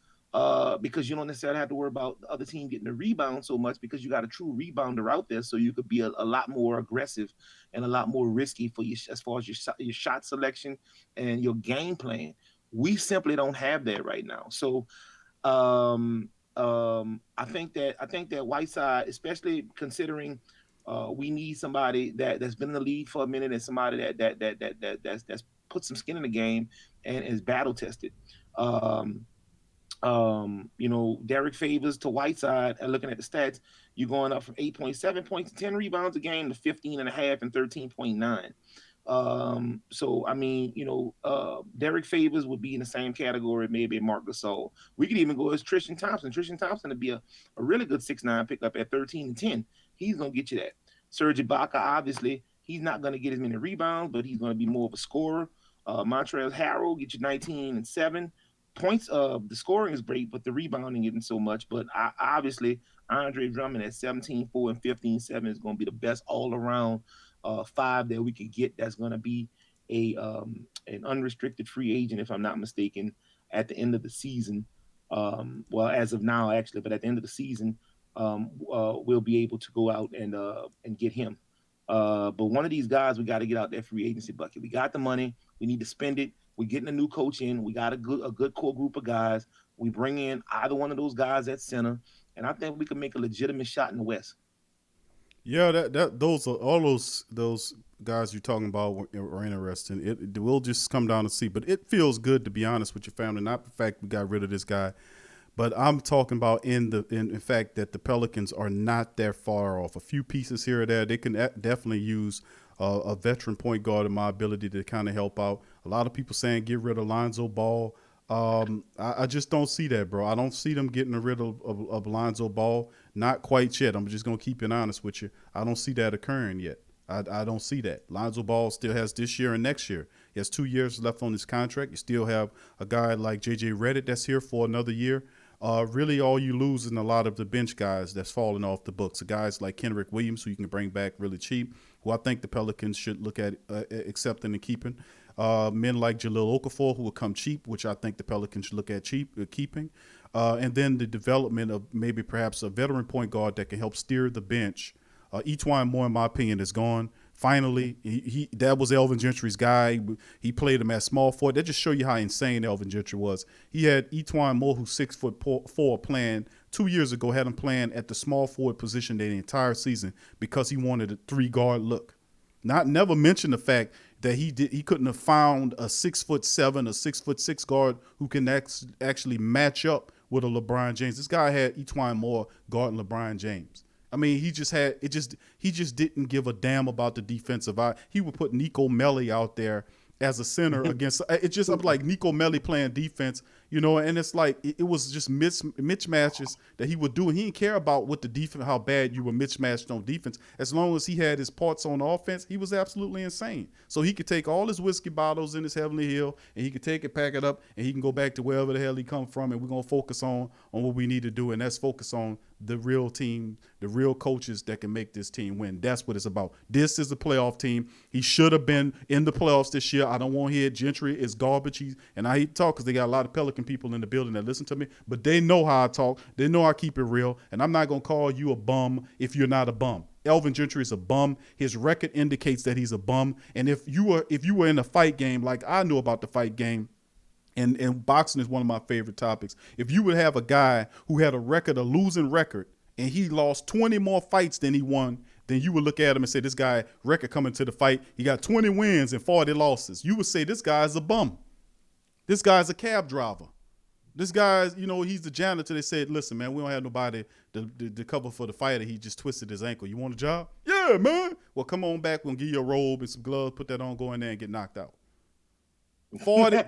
because you don't necessarily have to worry about the other team getting the rebound so much, because you got a true rebounder out there. So you could be a lot more aggressive and a lot more risky for you as far as your shot selection and your game plan. We simply don't have that right now. So I think that Whiteside, especially considering we need somebody that's been in the league for a minute, and somebody that's put some skin in the game and is battle tested. Derek Favors to Whiteside, and looking at the stats, you're going up from 8.7 points to 10 rebounds a game to 15 and a half and 13.9. So I mean, Derek Favors would be in the same category, maybe Mark Gasol. We could even go as Tristan Thompson. Tristan Thompson would be a really good 6'9" pickup at 13 and 10. He's gonna get you that. Serge Ibaka, obviously, he's not gonna get as many rebounds, but he's gonna be more of a scorer. Montrezl Harrell get you 19 and 7 points. The scoring is great, but the rebounding isn't so much. But obviously, Andre Drummond at 17-4 and 15-7 is going to be the best all around five that we could get. That's going to be an unrestricted free agent, if I'm not mistaken, at the end of the season. Well, as of now, actually, but at the end of the season, we'll be able to go out and get him. But one of these guys, we got to get out that free agency bucket. We got the money. We need to spend it. We're getting a new coach in. We got a good core group of guys. We bring in either one of those guys at center, and I think we can make a legitimate shot in the West. Yeah, those are all those guys you're talking about are interesting. It will just come down to see, but it feels good to be honest with your family. Not the fact we got rid of this guy, but I'm talking about in fact that the Pelicans are not that far off. A few pieces here or there. They can definitely use a veteran point guard in my ability to kind of help out. A lot of people saying get rid of Lonzo Ball. I just don't see that, bro. I don't see them getting rid of Lonzo Ball. Not quite yet. I'm just going to keep it honest with you. I don't see that occurring yet. I don't see that. Lonzo Ball still has this year and next year. He has 2 years left on his contract. You still have a guy like J.J. Redick that's here for another year. Really, all you lose is a lot of the bench guys that's falling off the books. So guys like Kenrich Williams, who you can bring back really cheap, who I think the Pelicans should look at accepting and keeping. Men like Jahlil Okafor, who will come cheap, which I think the Pelicans should look at keeping. And then the development of maybe perhaps a veteran point guard that can help steer the bench. Etuan Moore, in my opinion, is gone. Finally, that was Alvin Gentry's guy. He played him at small forward. That just show you how insane Alvin Gentry was. He had Etuan Moore, who's 6'4", playing 2 years ago, had him playing at the small forward position the entire season because he wanted a 3-guard look. Never mention the fact that he couldn't have found a 6'7", a 6'6" guard who can actually match up with a LeBron James. This guy had Etuan Moore guarding LeBron James. I mean, he just didn't give a damn about the defensive eye. He would put Nico Melli out there as a center against it. Just I'm like Nico Melli playing defense, and it's like it was just mismatches that he would do. He didn't care about what the defense, how bad you were mismatched on defense. As long as he had his parts on offense, he was absolutely insane. So he could take all his whiskey bottles in his Heavenly Hill and he could take it, pack it up, and he can go back to wherever the hell he come from. And we're gonna focus on what we need to do, and that's focus on the real team, the real coaches that can make this team win. That's what it's about. This is a playoff team. He should have been in the playoffs this year. I don't want to hear Gentry is garbage. And I hate to talk because they got a lot of Pelican people in the building that listen to me, but they know how I talk. They know I keep it real, and I'm not going to call you a bum if you're not a bum. Alvin Gentry is a bum. His record indicates that he's a bum. And if you were in a fight game like I knew about the fight game, and boxing is one of my favorite topics. If you would have a guy who had a losing record, and he lost 20 more fights than he won, then you would look at him and say, this guy, record coming to the fight, he got 20 wins and 40 losses. You would say, this guy's a bum. This guy's a cab driver. This guy's, he's the janitor. They said, listen, man, we don't have nobody to cover for the fighter. He just twisted his ankle. You want a job? Yeah, man. Well, come on back. We'll give you a robe and some gloves. Put that on, go in there and get knocked out. 40,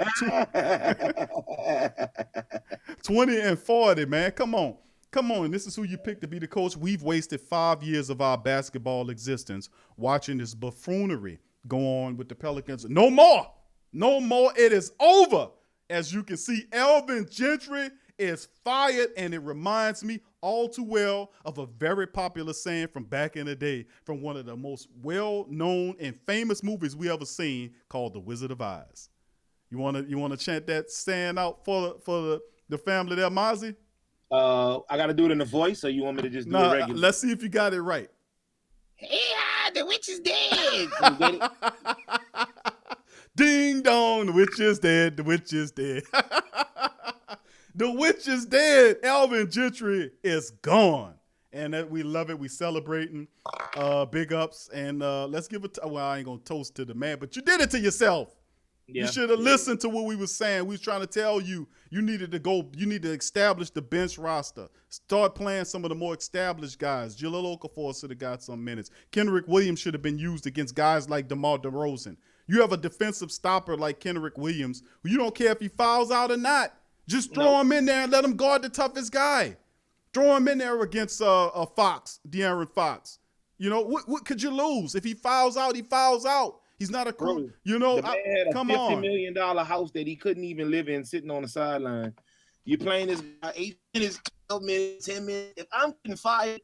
20 and 40, man. Come on. This is who you picked to be the coach. We've wasted 5 years of our basketball existence watching this buffoonery go on with the Pelicans. No more. It is over. As you can see, Alvin Gentry is fired, and it reminds me all too well of a very popular saying from back in the day from one of the most well-known and famous movies we ever seen called The Wizard of Oz. You wanna chant that saying out for the family there, Mozzie? I got to do it in a voice, or you want me to just do it regular? Let's see if you got it right. Yeah, the witch is dead. You get it? Ding dong, the witch is dead. The witch is dead. The witch is dead. Alvin Gentry is gone. And we love it. We celebrating. Big ups. And let's give it. Well, I ain't going to toast to the man, but you did it to yourself. Yeah. You should have listened to what we were saying. We was trying to tell you needed to establish the bench roster. Start playing some of the more established guys. Jahlil Okafor should have got some minutes. Kenrich Williams should have been used against guys like DeMar DeRozan. You have a defensive stopper like Kenrich Williams, who you don't care if he fouls out or not. Just throw Nope. him in there and let him guard the toughest guy. Throw him in there against Fox, De'Aaron Fox. You know, what could you lose? If he fouls out, he fouls out. He's not a Bro, you know, the man had a come $50 on. million house that he couldn't even live in, sitting on the sideline. You playing this guy 8 minutes, 12 minutes, 10 minutes. If I'm getting fired,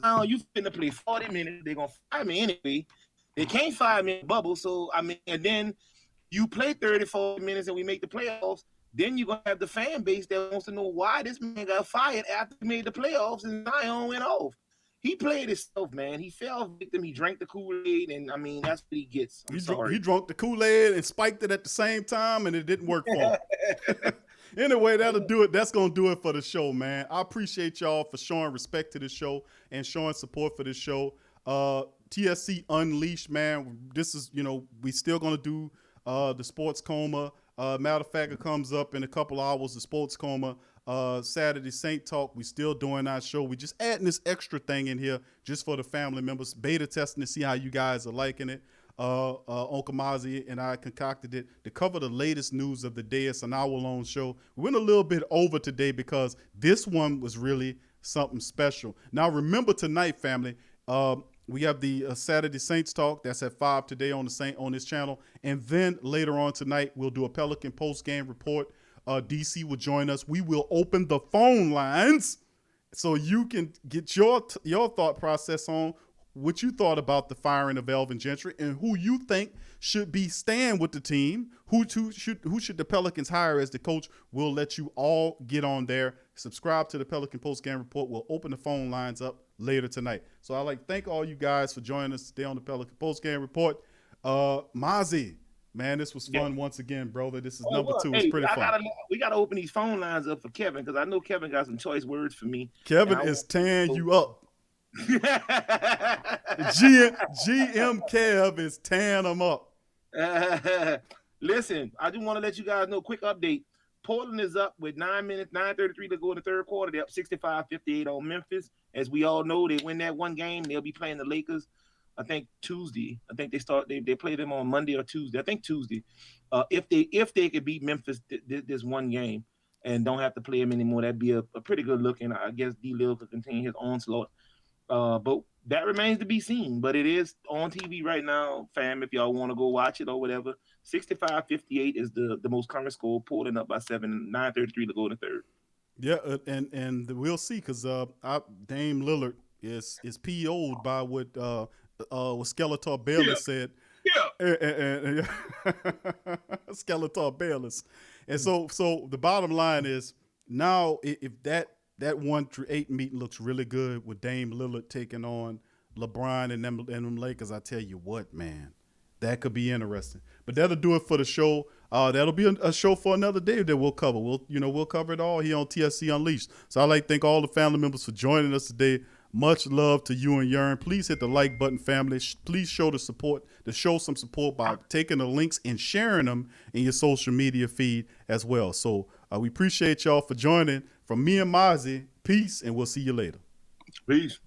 now you finna play 40 minutes. They're gonna fire me anyway. They can't fire me in the bubble. So I mean, and then you play 30, 40 minutes and we make the playoffs. Then you're gonna have the fan base that wants to know why this man got fired after he made the playoffs and Zion went off. He played himself, man. He fell victim. He drank the Kool-Aid, and I mean that's what he gets. He drank the Kool-Aid and spiked it at the same time, and it didn't work for him. Anyway, that'll do it. That's gonna do it for the show, man. I appreciate y'all for showing respect to this show and showing support for this show. TSC Unleashed, man. This is, you know, we still gonna do the Sports Coma. Matter of fact, it comes up in a couple hours. The Sports Coma. Saturday Saint Talk. We still doing our show. We just adding this extra thing in here just for the family members. Beta testing to see how you guys are liking it. Uncle Mozzi and I concocted it to cover the latest news of the day. It's an hour-long show. We went a little bit over today because this one was really something special. Now, remember tonight, family, we have the Saturday Saints Talk. That's at 5 today on this channel. And then later on tonight, we'll do a Pelican post-game report. DC will join us. We will open the phone lines so you can get your thought process on what you thought about the firing of Alvin Gentry and who you think should be staying with the team. Who should the Pelicans hire as the coach? We'll let you all get on there. Subscribe to the Pelican Post Game Report. We'll open the phone lines up later tonight. So I'd like to thank all you guys for joining us today on the Pelican Post Game Report. Mozzi, man, this was fun once again, brother. This is number 2. It's pretty fun. We gotta open these phone lines up for Kevin because I know Kevin got some choice words for me. Kevin is tearing you up. GM Kev is tearing them up. Listen, I just want to let you guys know, quick update. Portland is up with 9:33 to go in the third quarter. They're up 65-58 on Memphis. As we all know, they win that one game. They'll be playing the Lakers, I think Tuesday. I think they play them on Monday or Tuesday. I think Tuesday. If they could beat Memphis this one game and don't have to play them anymore, that'd be a pretty good look. And I guess D-Lil could continue his onslaught. But that remains to be seen. But it is on TV right now, fam, if y'all want to go watch it or whatever. 65-58 is the most current score, Portland up by 7, 9:33 to go in the third. Yeah, and we'll see because Dame Lillard is PO'd by what Skeletor Bayless said. Yeah. And Skeletor Bayless. And so the bottom line is now if that 1-8 meeting looks really good with Dame Lillard taking on LeBron and them Lakers, I tell you what, man, that could be interesting. But that'll do it for the show. That'll be a show for another day that we'll cover. We'll cover it all here on TSC Unleashed. So I'd like to thank all the family members for joining us today. Much love to you and Yearn. Please hit the like button, family. Please show some support by taking the links and sharing them in your social media feed as well. So we appreciate y'all for joining. From me and Mozzi, peace, and we'll see you later. Peace.